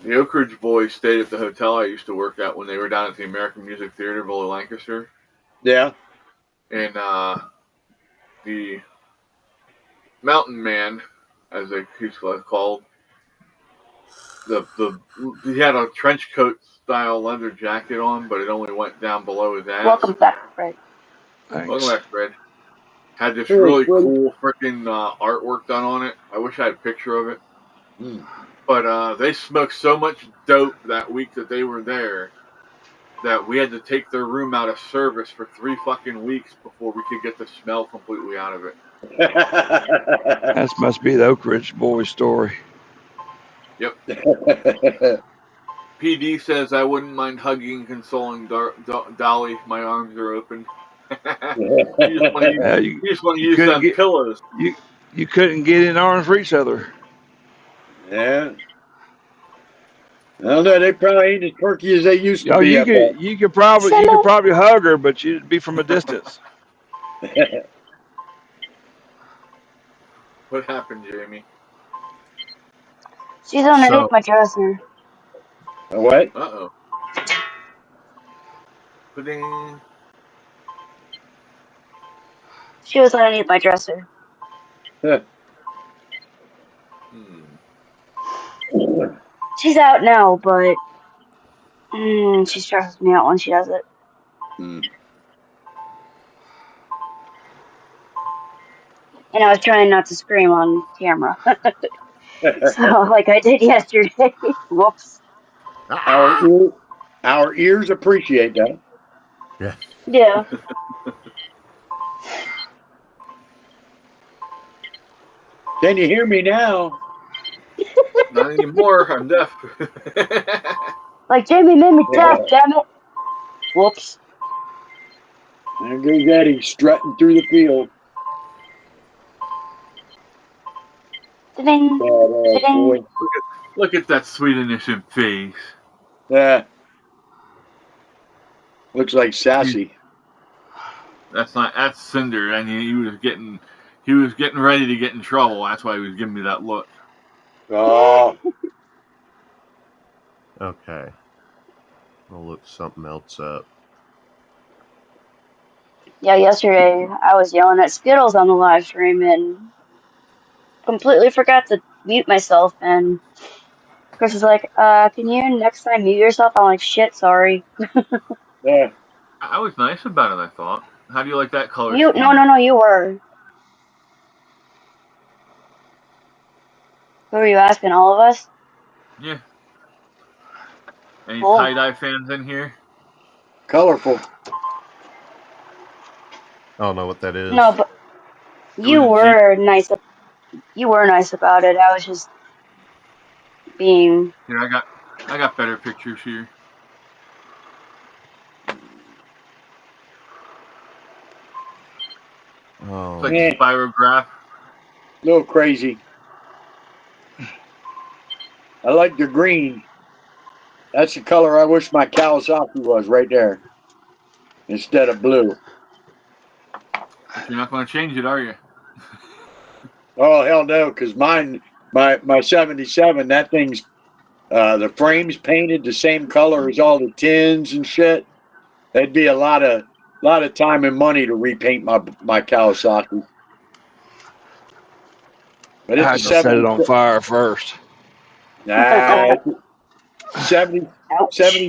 The Oak Ridge Boys stayed at the hotel I used to work at when they were down at the American Music Theater, below Lancaster. Yeah. And the Mountain Man, as he's called, he had a trench coat style leather jacket on, but it only went down below his ass. Welcome back, Fred. Thanks. Welcome back, Fred. Had this Hey, really Fred. cool freaking artwork done on it. I wish I had a picture of it. Mm. But they smoked so much dope that week that they were there that we had to take their room out of service for 3 fucking weeks before we could get the smell completely out of it. That must be the Oak Ridge Boys story. Yep. PD says I wouldn't mind hugging and consoling Dolly. My arms are open. You just want to use couldn't them get- pillows. You couldn't get in arms for each other. Yeah. I don't know. They probably ain't as perky as they used to Oh, be. you could probably hug her, but you'd be from a distance. What happened, Jamie? She's underneath So- my dresser. What? Uh-oh. Ba-ding. She was underneath my dresser. She's out now, but she stresses me out when she does it. Hmm. And I was trying not to scream on camera. So, like I did yesterday. Whoops. Our ears appreciate that. Yeah. Can you hear me now? Not anymore. I'm deaf. Like Jamie made me deaf, damn it. Whoops. There goes Eddie strutting through the field. Ding, Badass ding. boy. Look at that sweet innocent face. Yeah. Looks like Sassy. That's Cinder, and he was getting ready to get in trouble. That's why he was giving me that look. Oh, Okay. I'll look something else up. Yeah, yesterday I was yelling at Skittles on the live stream and completely forgot to mute myself. And Chris was like, can you next time mute yourself? I'm like, shit, sorry. yeah. I was nice about it, I thought. How do you like that color You, scheme? no, you were. Who are you asking? All of us? Yeah. Any Cool. tie-dye fans in here? Colorful. I don't know what that is. No, but you was were nice. You were nice about it. I was just being. Here, I got better pictures here. Oh, It's like Yeah. a spirograph. A little crazy. I like the green. That's the color I wish my Kawasaki was right there. Instead of blue. But you're not going to change it, are you? Oh, hell no, because mine, my 77, that thing's, the frame's painted the same color as all the tins and shit. That'd be a lot of time and money to repaint my Kawasaki. But I it's had a to set 70, it on fire first. nah, it's a 70, Ouch.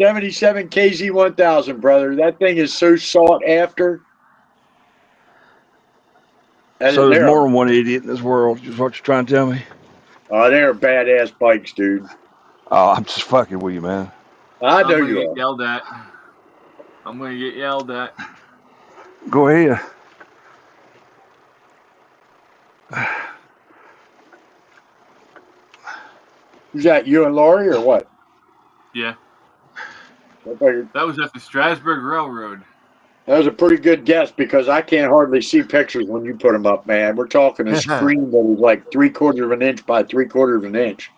77 KZ1000, brother. That thing is so sought after. And So there's they're, more than one idiot in this world. Is what you're trying to tell me? they're badass bikes, dude. Oh, I'm just fucking with you, man. I I'm know going to you get are. yelled at. I'm going to get yelled at. Go ahead. Is that you and Laurie or what? Yeah. I figured That was at the Strasburg Railroad. that was a pretty good guess because I can't hardly see pictures when you put them up, man. We're talking a screen that is like 3/4 of an inch by 3/4 of an inch.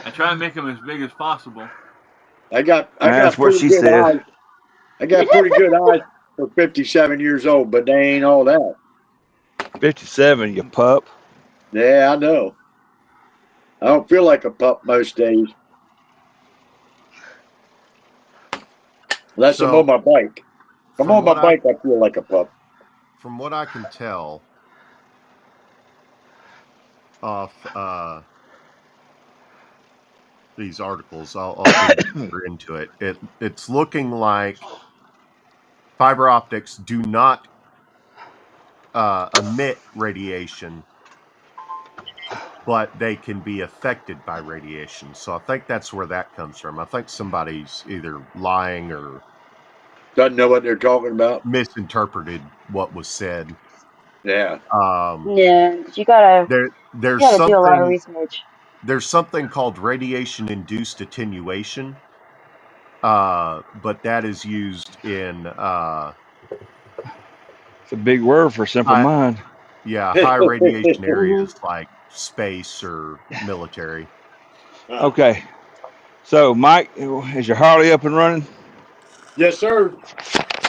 I try and make them as big as possible. I got That's what pretty she good said. eyes. I got pretty good eyes for 57 years old, but they ain't all that. 57, you pup. Yeah, I know. I don't feel like a pup most days. Unless I'm So, on my bike. If I'm from on my what bike, I feel like a pup. from what I can tell off these articles, I'll dig deeper into it. It's looking like fiber optics do not emit radiation, but they can be affected by radiation. So I think that's where that comes from. I think somebody's either lying or Doesn't know what they're talking about. misinterpreted what was said. Yeah. Yeah, you gotta There's do a lot of something research. there's something called radiation-induced attenuation, but that is used in It's a big word for a simple mind. high radiation areas like space or military. Okay. So, Mike, is your Harley up and running? Yes, sir.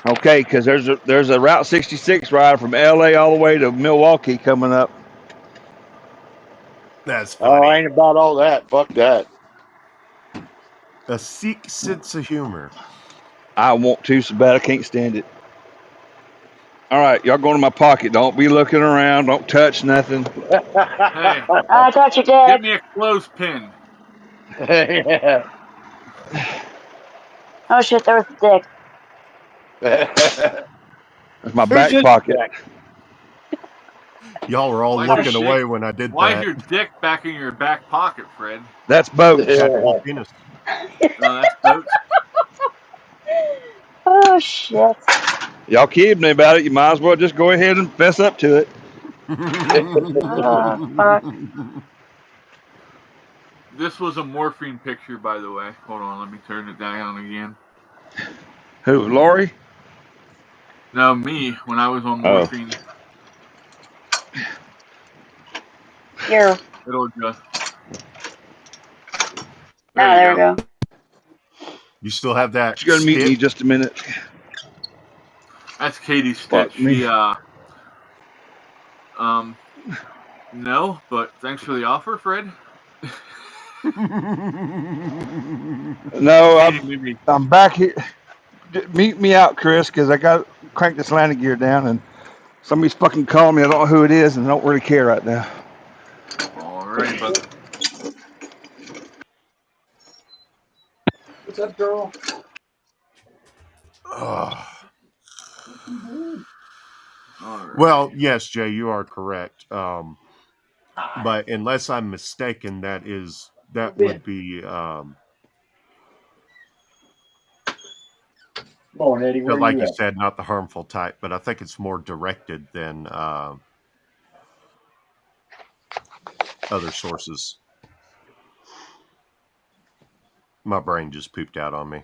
Okay, because there's a Route 66 ride from LA all the way to Milwaukee coming up. That's Oh, I funny. ain't about all that. Fuck that. A Sikh sense of humor. I want to so bad I can't stand it. All right, y'all go to my pocket. Don't be looking around. Don't touch nothing. Hey, I thought you give did. me a clothespin. Yeah. Oh shit, there was a dick. That's my Who's back this pocket. guy? Y'all were all Why looking your away dick- when I did Why that. is your dick back in your back pocket, Fred? That's boats. Captain Penis. No, that's boats. Oh shit. Y'all kidding me about it. You might as well just go ahead and fess up to it. Fuck. This was a morphine picture, by the way. Hold on, let me turn it down again. Who, Lori? No, me when I was on Oh. morphine. Here. It'll just. There we go. You still have that? She's gonna meet me stick? just a minute. That's Katie's Fuck stitch. me. She, no, but thanks for the offer, Fred. No, Katie, maybe. I'm back here. Meet me out, Chris, because I got to crank this landing gear down, and somebody's fucking calling me. I don't know who it is, and I don't really care right now. All right, but What's up, girl? all right. Well, yes, Jay, you are correct. But unless I'm mistaken, that would be Come on, Eddie. Where like you you at? said, not the harmful type, but I think it's more directed than other sources. My brain just pooped out on me.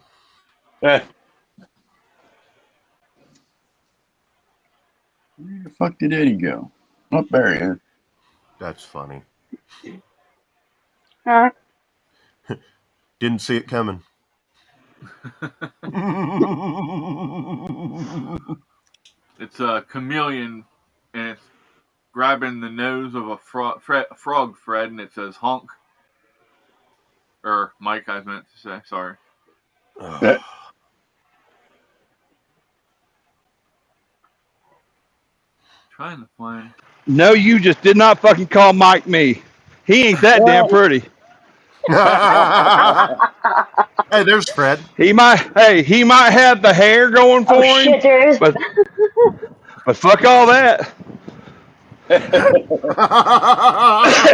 Where the fuck did Eddie go? Oh, there he is. That's funny. Huh? Didn't see it coming. It's a chameleon, and it's grabbing the nose of a frog, Fred, and it says honk. Or Mike, I meant to say. Sorry. Trying to find. No, you just did not fucking call Mike me. He ain't that damn pretty. Hey, there's Fred. He might have the hair going for Oh him, shit, there is. but fuck all that.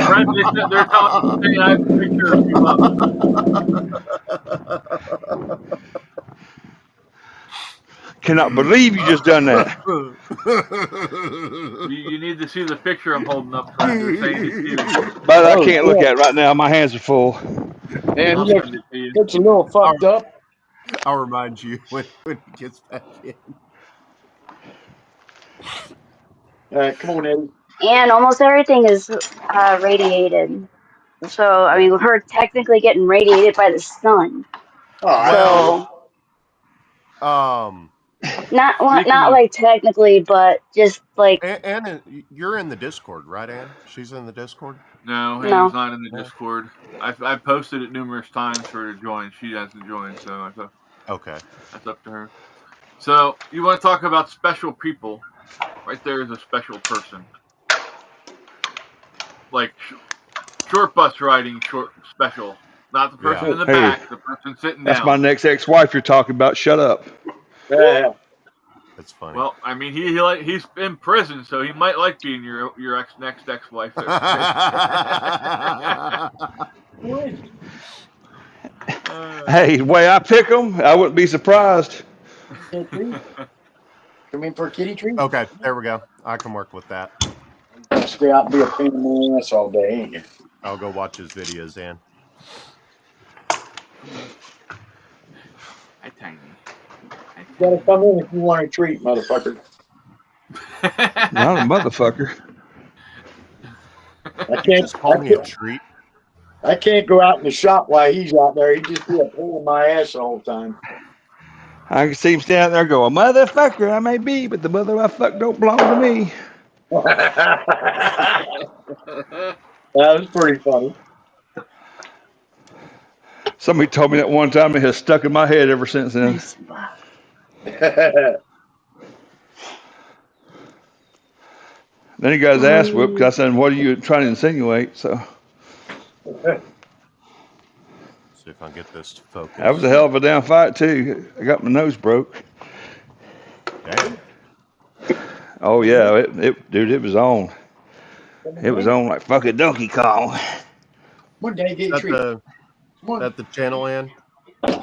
Fred, they're talking. Hey, I have a picture of you up. Cannot believe you just done that. You need to see the picture I'm holding up. Fred. They're saying it's you. But I can't look at it right now. My hands are full. Man, I'll he send it to you. looks a little fucked up. I'll remind you when he gets back in. All right, come on, Eddie. And almost everything is radiated. So, I mean, we're technically getting radiated by the sun. Oh, So, not like technically, but just like. Ann, you're in the Discord, right, Ann? She's in the Discord? No, No. Anne's not in the Discord. I've posted it numerous times for her to join. She hasn't joined, so Okay. that's up to her. So, you want to talk about special people? Right there is a special person. Like, short bus riding, special. Not the person Yeah. in the Hey, back, the person sitting That's down. my next ex-wife you're talking about. Shut up. yeah. That's funny. Well, I mean, he's in prison, so he might like being your next ex-wife. Hey, the way I pick them, I wouldn't be surprised. Come in for a kitty treat? Okay, there we go. I can work with that. Stay out and be a pain in my ass all day, ain't you? I'll go watch his videos, Ann. Hi, Tiny. You gotta come in if you want a treat, motherfucker. Not a motherfucker. Just call me a treat. I can't go out in the shop while he's out there. He just be a pain in my ass the whole time. I can see him standing there going, motherfucker, I may be, but the mother I fuck don't belong to me. That was pretty funny. Somebody told me that one time, and it has stuck in my head ever since then. Then he got his ass whooped because I said, what are you trying to insinuate? So See if I can get this to focus. that was a hell of a damn fight, too. I got my nose broke. Damn. Oh, yeah, dude, it was on. It was on like fucking Donkey Kong. One day, get a Is treat. Come on. that the channel, Ann?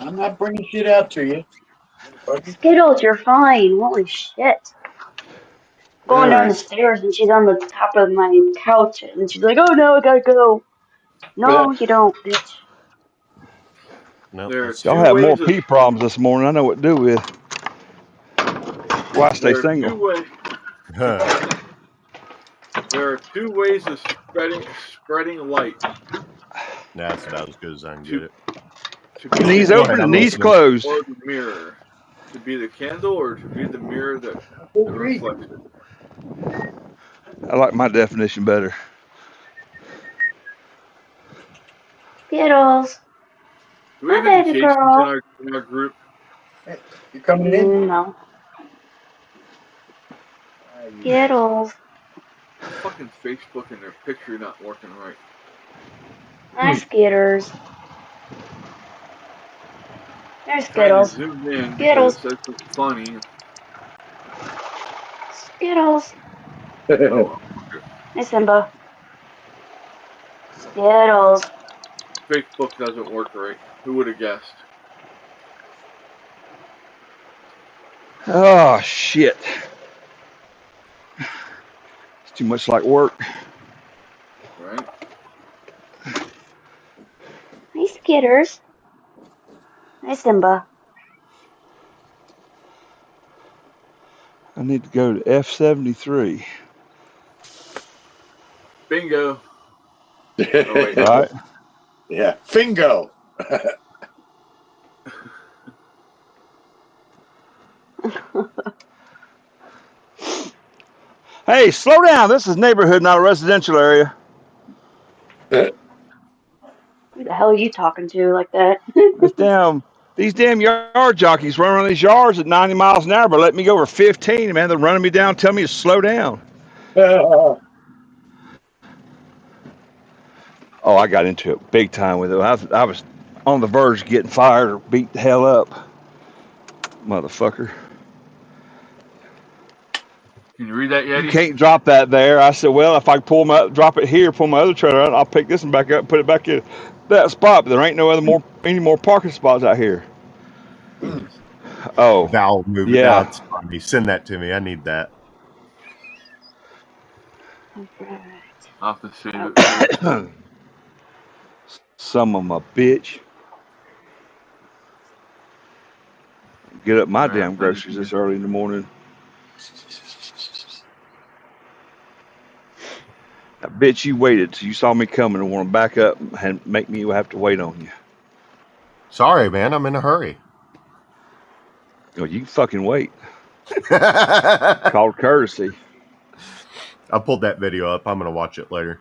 I'm not bringing shit out to you. Skittles, you're fine. Holy shit. Going down the stairs and she's on the top of my couch and she's like, oh no, I gotta go. No, you don't, bitch. No. There's Y'all two have more ways of- pee problems this morning. I know what to do with. why I stay There are single. There are two ways of spreading light. That's about as good as I can get it. To be Knees the Go open ahead, and I'm knees listening. closed. or the mirror. To be the candle or to be the mirror that reflects it. I like my definition better. Skittles. Do we have Hi, any baby Jasons girl. in our group? You coming in? No. Skittles. Fucking Facebook and their picture not working right. Hi, Skitters. There's Trying to Skittles. zoom in because Skittles. it says something funny. Skittles. Oh, Hey, Simba. Skittles. Facebook doesn't work right. Who would have guessed? Oh shit! It's too much like work. Right? Hey, Skitters. Hey, Simba. I need to go to F73. Bingo. Oh, wait. Right? Yeah. Fingo. Hey, slow down. This is neighborhood, not a residential area. Who the hell are you talking to like that? These damn yard jockeys run around these yards at 90 miles an hour, but let me go over 15, man. They're running me down, telling me to slow down. Oh, I got into it big time with it. I was on the verge of getting fired or beat the hell up. Motherfucker. Can you read that, Yeti? You can't drop that there. I said, well, if I drop it here, pull my other trailer out, I'll pick this one back up and put it back in that spot. But there ain't any more parking spots out here. Oh, Vowel movement. yeah. That's funny. Send that to me. I need that. I'll have to save it. Some of my bitch. Get up my Right, damn groceries this early in the morning. I bet you waited till you saw me coming and want to back up and make me have to wait on you. Sorry, man. I'm in a hurry. You can fucking wait. Called courtesy. I pulled that video up. I'm going to watch it later.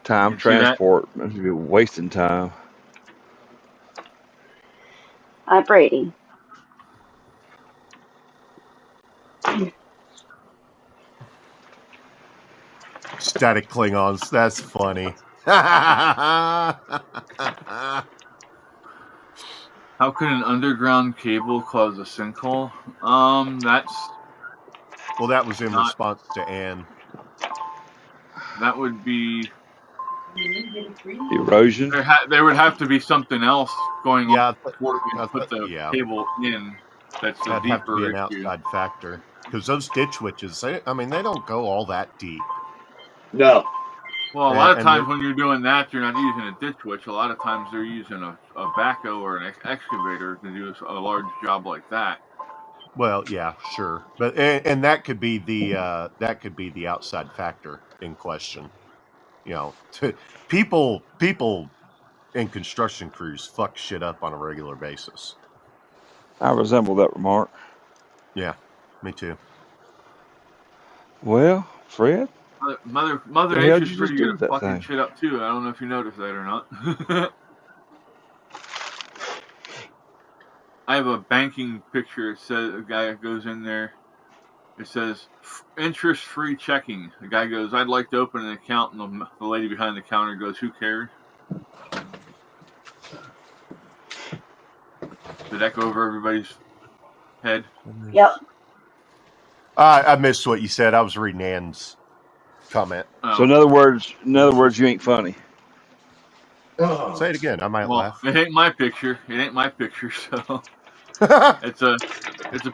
Time transport. Must be wasting time. Hi, Brady. Static Klingons. That's funny. How could an underground cable cause a sinkhole? Well, that was in response to Anne. That would be erosion. There would have to be something else going on before we put the cable in. That's a That'd have to be deeper an outside factor because those ditch witches. They don't go all that deep. No. Well, a lot of times when you're doing that, you're not using a ditch witch. A lot of times they're using a backhoe or an excavator to do a large job like that. Well, yeah, sure, but and that could be the outside factor in question. People in construction crews fuck shit up on a regular basis. I resemble that remark. Yeah, me too. Well, Fred, Mother Nature's pretty good at fucking shit up too. I don't know if you noticed that or not. I have a banking picture. It says a guy goes in there. It says interest-free checking. The guy goes, "I'd like to open an account," and the lady behind the counter goes, "Who cares?" Did that go over everybody's head? Yep. I missed what you said. I was reading Ann's comment. So in other words, you ain't funny. Say it again. I might laugh. It ain't my picture. So it's a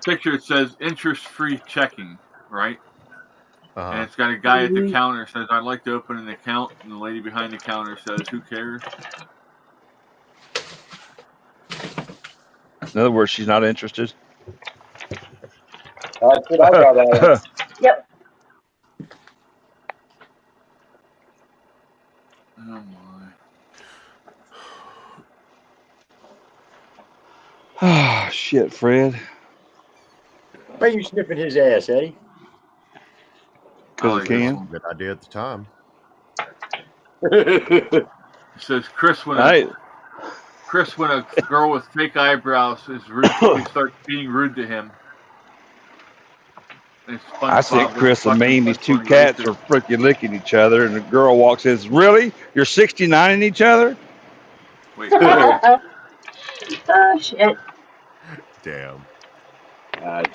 picture that says interest-free checking, right? And it's got a guy at the counter says, "I'd like to open an account," and the lady behind the counter says, "Who cares?" In other words, she's not interested. That's what I got out of it. Yep. Oh my. Ah, shit, Fred. Why are you sniffing his ass, Eddie? Because I It can. Good idea at the time. says Chris when Hey, a girl with fake eyebrows is rude, she starts being rude to him. And I said, SpongeBob Chris, was I mean, these fucking two cats racist. are freaking licking each other, and the girl walks in and says, "Really? You're 69 in each other?" Wait, Oh shit. Damn.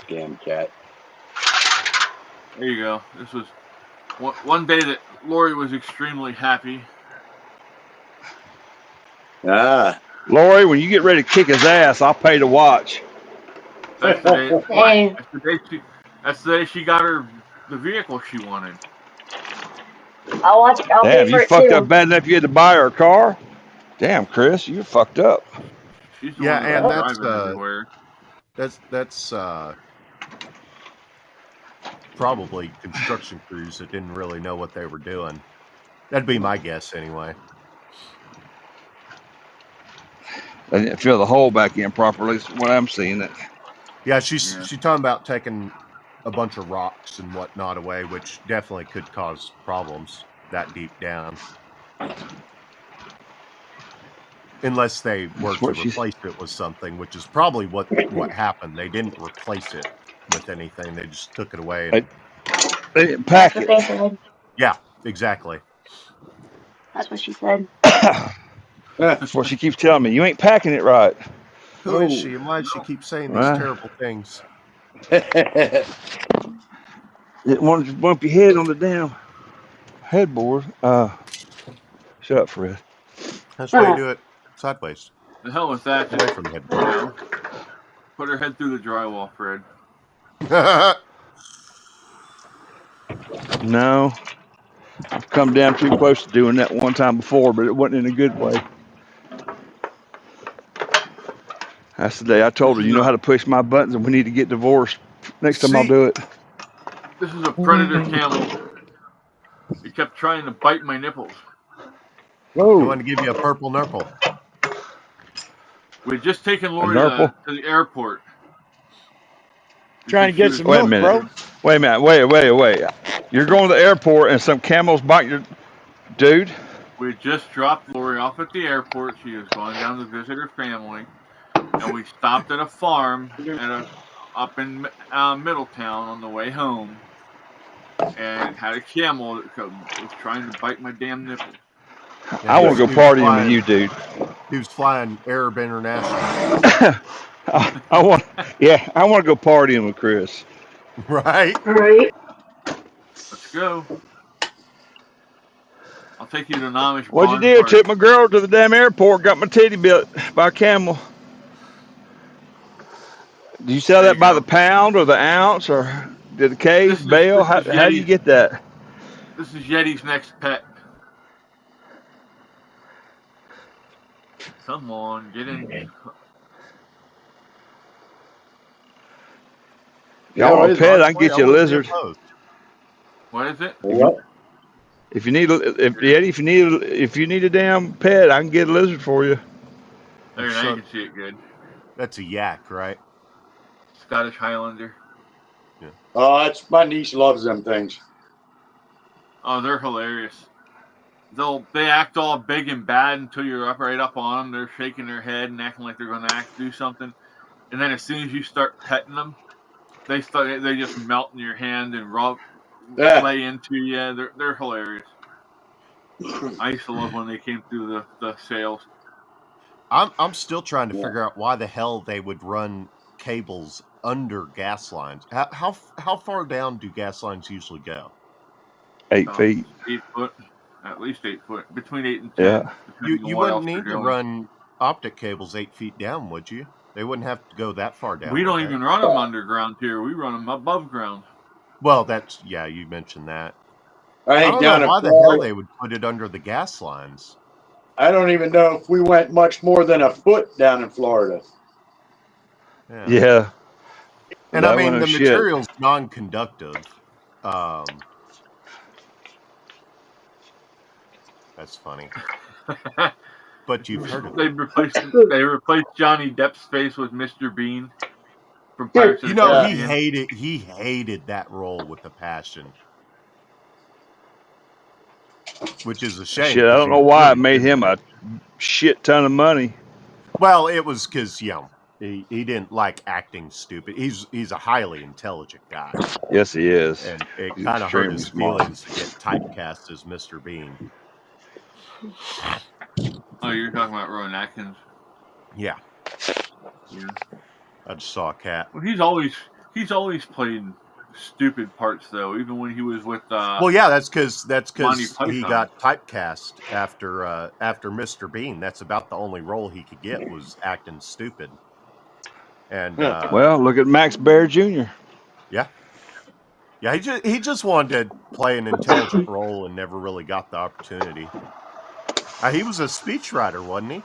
Damn cat. there you go. This was one day that Lori was extremely happy. Lori, when you get ready to kick his ass, I'll pay to watch. That's the day. Hey. That's the day she got the vehicle she wanted. I'll watch it. I'll Damn, pay for you it fucked too. up bad enough you had to buy her a car? Damn, Chris, you fucked up. She's the Yeah, one and that's that's driving everywhere. that's probably construction crews that didn't really know what they were doing. That'd be my guess anyway. I didn't fill the hole back in properly. Is what I'm seeing it. Yeah, she's talking about taking a bunch of rocks and whatnot away, which definitely could cause problems that deep down. Unless they were to replace it with something, which is probably what happened. They didn't replace it with anything. They just took it away. And, they didn't pack That's it. what they said. Yeah, exactly. That's what she said. That's what she keeps telling me. You ain't packing it right. Who is she, and why does she keep saying these terrible things? It wanted to bump your head on the damn headboard. Shut up, Fred. That's why you do it sideways. The hell with that. Away from the headboard. Put her head through the drywall, Fred. No. I've come down too close to doing that one time before, but it wasn't in a good way. That's the day I told her, you know how to push my buttons and we need to get divorced. Next time I'll do it. This is a predator camel. He kept trying to bite my nipples. Whoa. I want to give you a purple nurple. We'd just taken Lori to the airport. Trying to get some milk, bro. Wait a minute. Wait. You're going to the airport and some camels bite your dude? We just dropped Lori off at the airport. She was going down to visit her family. And we stopped at a farm up in Middletown on the way home. And had a camel that was trying to bite my damn nipples. I want to go partying with you, dude. He was flying Arab International. I want to go partying with Chris. Right. Let's go. I'll take you to Amish. What'd you do? Took my girl to the damn airport, got my titty bit by a camel. Do you sell that by the pound or the ounce or the case, bale? How do you get that? This is Yeti's next pet. Come on, get in. Y'all want a pet? I can get you a lizard. What is it? What? If you need a damn pet, I can get a lizard for you. There, now you can see it good. That's a yak, right? Scottish Highlander. Yeah. Oh, that's my niece loves them things. Oh, they're hilarious. They act all big and bad until you're right up on them. They're shaking their head and acting like they're going to do something, and then as soon as you start petting them, they just melt in your hand and lay into you. They're hilarious. I used to love when they came through the sales. I'm still trying to figure out why the hell they would run cables under gas lines. How far down do gas lines usually go? 8 feet. 8 foot. At least 8 foot. Between 8 and 10. Yeah. You wouldn't need to run optic cables 8 feet down, would you? They wouldn't have to go that far down. We don't even run them underground here. We run them above ground. Well, that's you mentioned that. I I think don't down know in why the hell Florida, they would put it under the gas lines. I don't even know if we went much more than a foot down in Florida. Yeah. And I That mean, one the of shit. material's non-conductive. That's funny. But you've heard of They it. replaced Johnny Depp's face with Mr. Bean from Pirates of You the know, Caribbean. he hated that role with a passion. Which is a shame. Shit, I 'cause don't he know was why it really made good him in a it. shit ton of money. Well, it was because he didn't like acting stupid. He's a highly intelligent guy, Yes, he is. and it He's kind of hurt extremely his smart. feelings to get typecast as Mr. Bean. Oh, you're talking about Rowan Atkins? Yeah, Yeah. I just saw a cat. Well, he's always played stupid parts though. Even when he was with Well, yeah, that's because Monty he Python. got typecast after Mr. Bean. That's about the only role he could get was acting stupid. And Well, look at Max Baer Jr. yeah, he just wanted to play an intelligent role and never really got the opportunity. He was a speechwriter, wasn't he?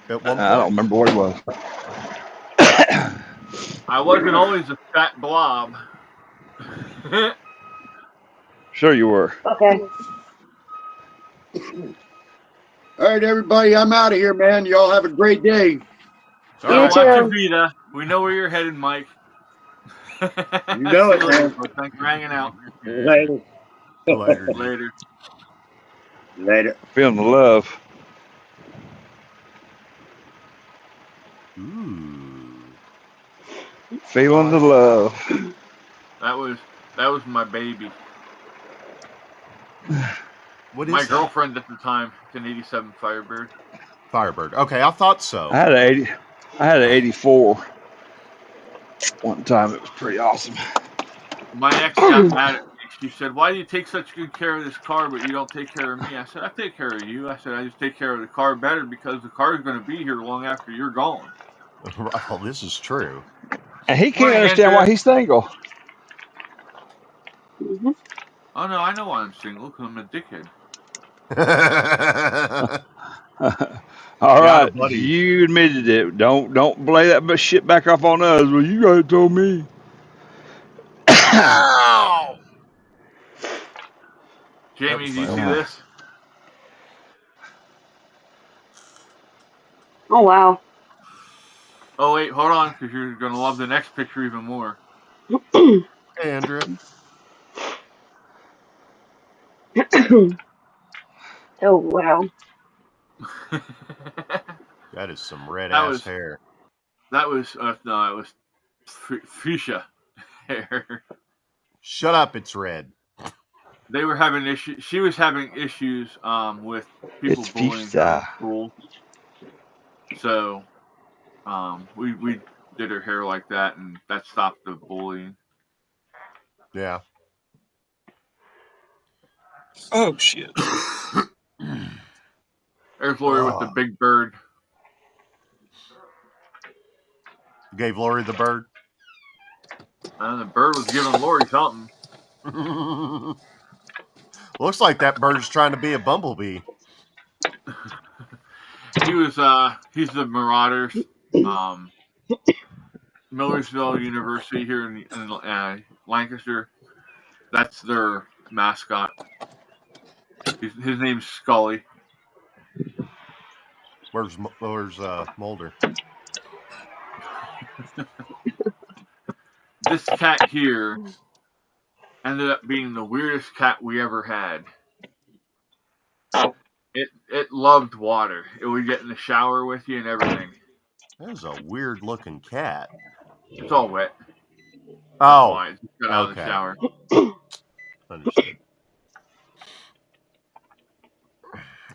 At one point, I don't remember what it was. I wasn't always a fat blob. Sure you were. Okay. All right, everybody, I'm out of here, man. Y'all have a great day. all You right. too. Watch your Vita. We know where you're headed, Mike. You know it, See you later, man. bud. Thanks for hanging out. Later. Later. Later. Later. Feeling the love. Ooh. Feeling the love. That was my baby. What is My that? girlfriend at the time. It's an '87 Firebird. Firebird. Okay, I thought so. I had an 84. One time it was pretty awesome. My ex got mad at me. She said, "Why do you take such good care of this car, but you don't take care of me?" I said, "I take care of you." I said, "I just take care of the car better because the car is going to be here long after you're gone." Well, this is true. And he can't Morning, understand Andrea. why he's single. Mm-hmm. Oh no, I know why I'm single because I'm a dickhead. All Yeah, right, buddy. you admitted it. Don't blame that shit back off on us. Well, you guys told me. Ow! Jamie, do you see my- this? Oh wow. Oh wait, hold on, because you're going to love the next picture even more. Hey, Andrea. Oh wow. That is some red That ass was- hair. That was no, it was fuchsia hair. Shut up, it's red. They were having issues. She was having issues with people It's bullying her fuchsia. in school. So we did her hair like that, and that stopped the bullying. Yeah. Oh shit. There's Lori with the big bird. Gave Lori the bird. And the bird was giving Lori something. Looks like that bird's trying to be a bumblebee. He's the Marauders, Millersville University here in Lancaster. That's their mascot. His name's Scully. Where's Mulder? This cat here ended up being the weirdest cat we ever had. It loved water. It would get in the shower with you and everything. That is a weird looking cat. It's all wet. Oh, Why? It just got out of the okay. shower. Understood.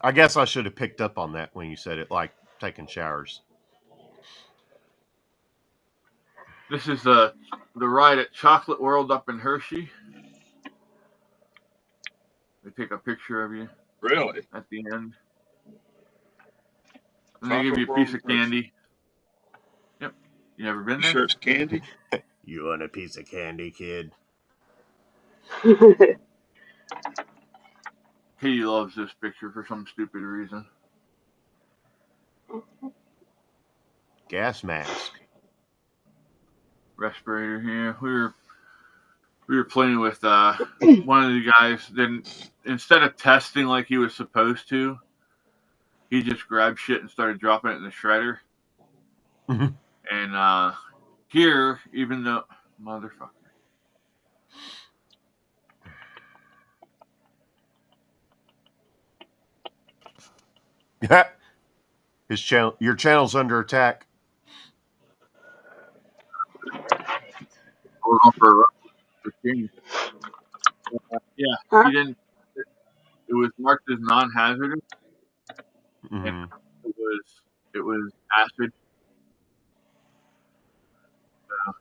I guess I should have picked up on that when you said it, like taking showers. This is the ride at Chocolate World up in Hershey. They take a picture of you Really? at the end. And they give you a piece of candy. Yep. You ever been there? Sure it's candy? You want a piece of candy, kid? Katie loves this picture for some stupid reason. Gas mask. Respirator here. We were playing with one of the guys. Then instead of testing like he was supposed to, he just grabbed shit and started dropping it in the shredder. Mhm. And here, even though motherfucker. His channel, your channel's under attack. We're going for a yeah, Huh? he didn't. It was marked as non-hazardous. Mm-hmm. It was acid.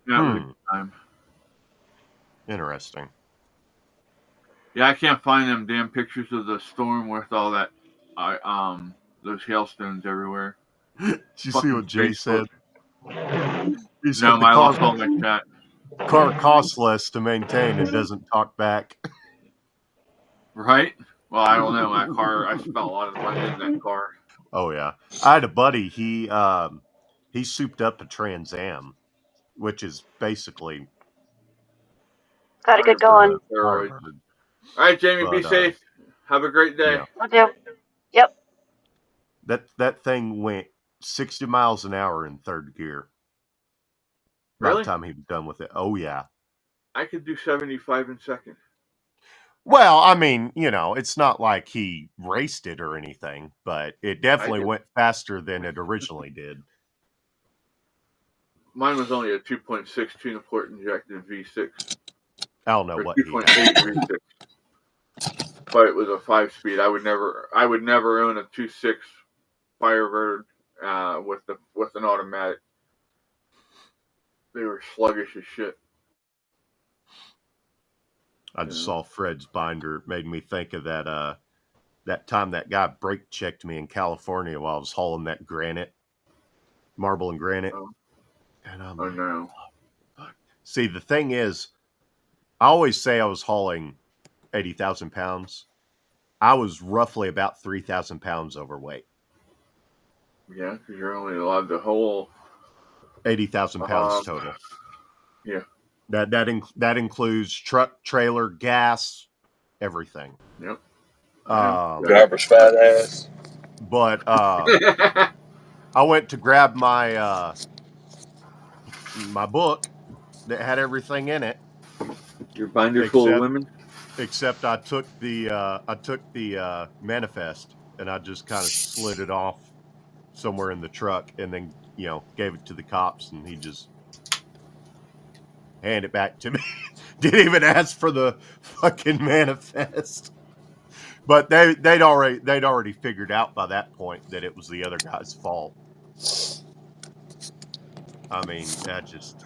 Yeah, it was a good time. Interesting. Yeah, I can't find them damn pictures of the storm with all that, those hailstones everywhere. Did you see Fucking what Jay Facebook. said? He said No, the I lost all my chat. car costs less to maintain and doesn't talk back. Right? Well, I don't know. That car, I spent a lot of money in that car. Oh yeah, I had a buddy. He souped up a Trans Am, which is basically Gotta get going. Steroids. armored. All right, Jamie, be But, safe. Have a great day. yeah. Will do. Yep. That thing went 60 miles an hour in third gear. By Really? the time he was done with it. Oh yeah. I could do 75 in second. Well, I mean, it's not like he raced it or anything, but it definitely did. went faster than it originally did. Mine was only a 2.6 tuna port injected V6. I don't know Or what he 2.8 V6. But it was a 5-speed. I would never own a 2.6 Firebird with an automatic. They were sluggish as shit. I just saw Fred's binder. It made me think of that time that guy brake checked me in California while I was hauling that marble and granite. Oh. And I'm Oh no. See, the thing is, I always say I was hauling 80,000 pounds. I was roughly about 3,000 pounds overweight. Yeah, because you're only allowed to haul 80,000 pounds total. Yeah. That includes truck, trailer, gas, everything. Yep. Driver's fat ass. But I went to grab my my book that had everything in it. Your binder full of women? Except I took the manifest and I just kind of slid it off somewhere in the truck and then gave it to the cops and he just handed it back to me. Didn't even ask for the fucking manifest. But they'd already figured out by that point that it was the other guy's fault. I mean, that just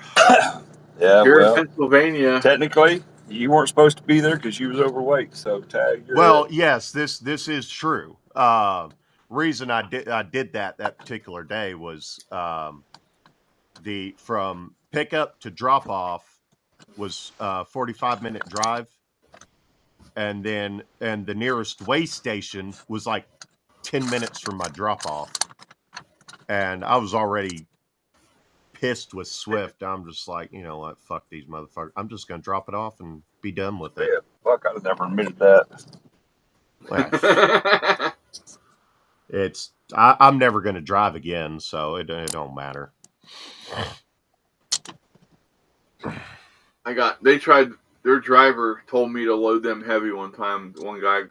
Yeah, You're well, in Pennsylvania. technically, you weren't supposed to be there because you was overweight. So tag. Well, yes, this is true. Reason I did that particular day was from pickup to drop off was 45-minute drive, and the nearest way station was like 10 minutes from my drop off, and I was already pissed with Swift. I'm just like, you know what, fuck these motherfuckers. I'm just gonna drop it off and be done with it. Yeah, fuck, I'd have never admitted that. Well, I'm never gonna drive again, so it don't matter. Their driver told me to load them heavy one time. One guy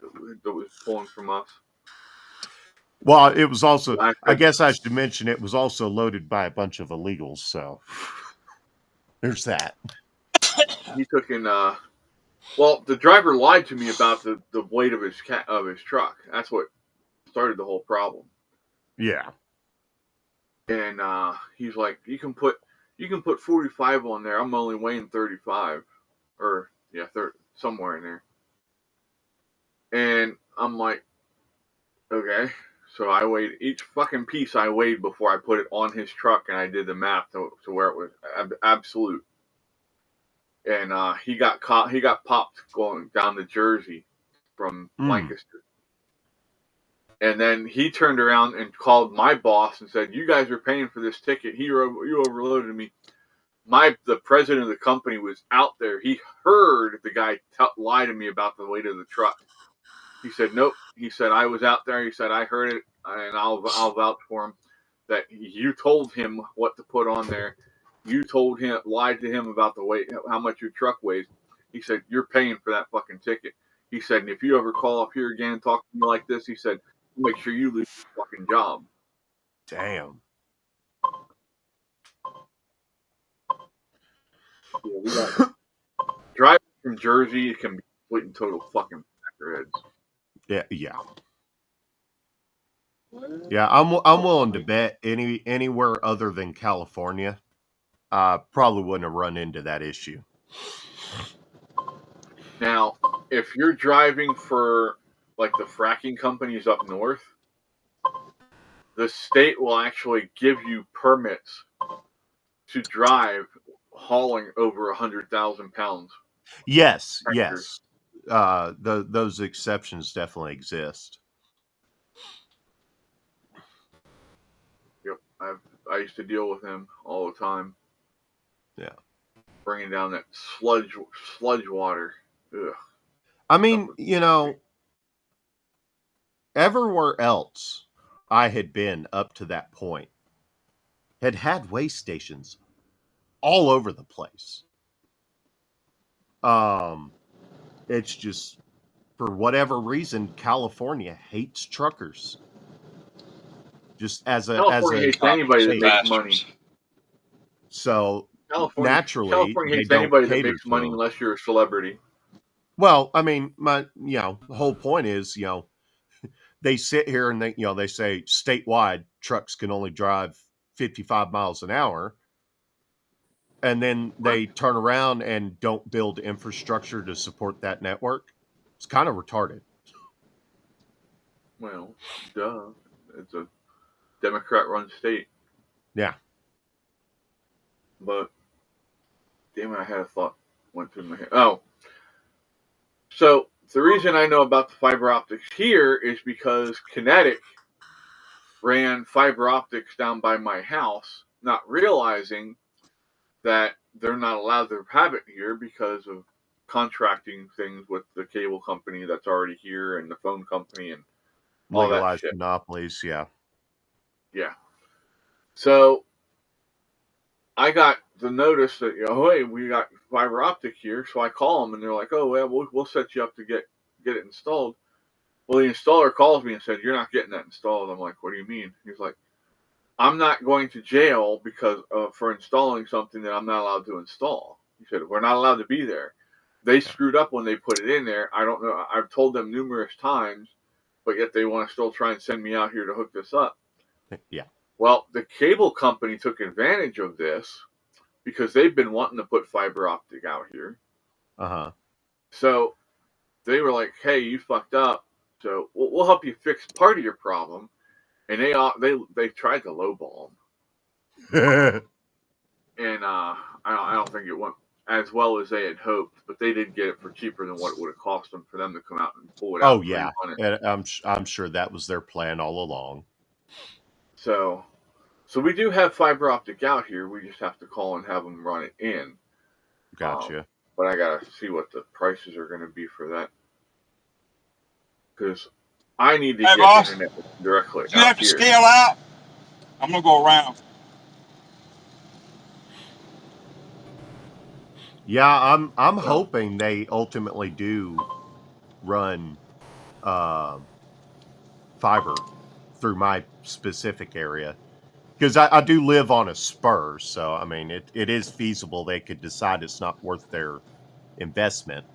that was pulling from us. Well, it was also, I guess I should mention, it was also loaded by a bunch of illegals, so there's that. He took in, well, the driver lied to me about the weight of his truck. That's what started the whole problem. Yeah. And he's like, you can put 45 on there. I'm only weighing 35, or yeah, 30, somewhere in there. And I'm like, okay. So I weighed each fucking piece I weighed before I put it on his truck, and I did the math to where it was absolute. and he got caught. He got popped going down to Jersey from Lancaster. And then he turned around and called my boss and said, "You guys are paying for this ticket. You overloaded me." The president of the company was out there. He heard the guy lie to me about the weight of the truck. He said, "Nope." He said, "I was out there." He said, "I heard it, and I'll vouch for him that you told him what to put on there. You lied to him about the weight, how much your truck weighs." He said, "You're paying for that fucking ticket." He said, "And if you ever call up here again and talk to me like this," he said, "make sure you lose your fucking job." Damn. Yeah, we got driving from Jersey, it can be complete and total fucking heads. Yeah. I'm willing to bet anywhere other than California, probably wouldn't have run into that issue. Now, if you're driving for like the fracking companies up north, the state will actually give you permits to drive hauling over 100,000 pounds. Yes, tractors. yes. Those exceptions definitely exist. Yep, I used to deal with them all the time. Yeah, bringing down that sludge water. Ugh. I mean, everywhere else I had been up to that point had waste stations all over the place. It's just, for whatever reason, California hates truckers. Just California hates anybody that makes money. So naturally, California hates anybody that makes money unless you're a celebrity. Well, I mean, the whole point is, they sit here and they say statewide trucks can only drive 55 miles an hour. And then they turn around and don't build infrastructure to support that network. It's kind of retarded. Well, duh. It's a Democrat-run state. Yeah. But, damn it, I had a thought went through my head. Oh. So, the reason I know about the fiber optics here is because Kinetic ran fiber optics down by my house, not realizing that they're not allowed to have it here because of contracting things with the cable company that's already here and the phone company and all that shit. Monopolies, yeah. Yeah. So I got the notice that, hey, we got fiber optic here. So I call them and they're like, "Oh, well, we'll set you up to get it installed." Well, the installer calls me and said, "You're not getting that installed." I'm like, "What do you mean?" He's like, "I'm not going to jail because for installing something that I'm not allowed to install." He said, "We're not allowed to be there. They screwed up when they put it in there. I don't know. I've told them numerous times, but yet they want to still try and send me out here to hook this up." Yeah. Well, the cable company took advantage of this because they've been wanting to put fiber optic out here. Uh-huh. So they were like, "Hey, you fucked up. So we'll help you fix part of your problem." And they tried to lowball them. And I don't think it went as well as they had hoped, but they did get it for cheaper than what it would have cost them for them to come out and pull it out. Oh yeah, and I'm sure that was their plan all along. So we do have fiber optic out here. We just have to call and have them run it in. Gotcha. But I gotta see what the prices are going to be for that because I need to get internet directly. You have to scale out. I'm gonna go around. Yeah, I'm hoping they ultimately do run fiber through my specific area, because I do live on a spur, so I mean it is feasible they could decide it's not worth their investment.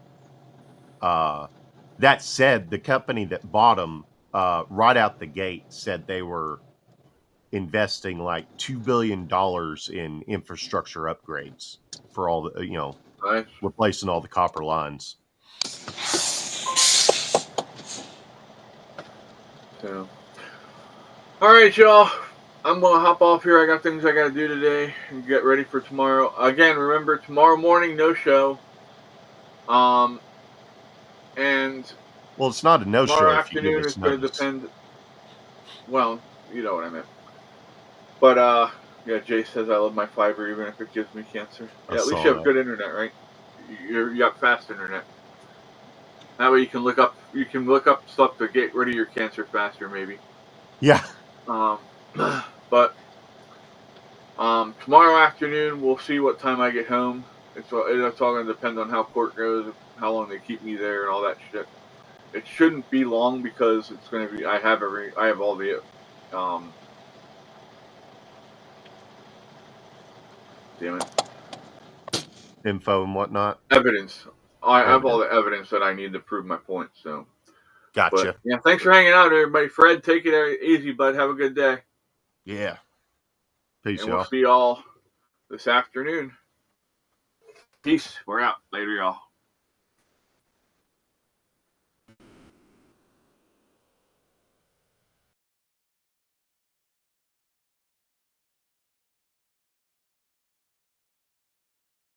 That said, the company that bought them right out the gate said they were investing like $2 billion in infrastructure upgrades for all the, Nice. replacing all the copper lines. So, all right, y'all. I'm gonna hop off here. I got things I gotta do today and get ready for tomorrow. Again, remember tomorrow morning, no show. And Well, it's not a no show tomorrow if you give afternoon us is gonna notice. depend. Well, you know what I meant. But yeah, Jay says I love my fiber even if it gives me cancer. I Yeah, at least saw you have that. good internet, right? You got fast internet. That way you can look up stuff to get rid of your cancer faster, maybe. Yeah. But tomorrow afternoon we'll see what time I get home. It's all going to depend on how court goes, how long they keep me there, and all that shit. It shouldn't be long because it's going to be. I have all the damn it, Info and whatnot. evidence. I have all the evidence that I need to prove my point. So, Gotcha. but yeah, thanks for hanging out, everybody. Fred, take it easy, bud. Have a good day. Yeah. Peace, And y'all. we'll see y'all this afternoon. Peace. We're out. Later, y'all.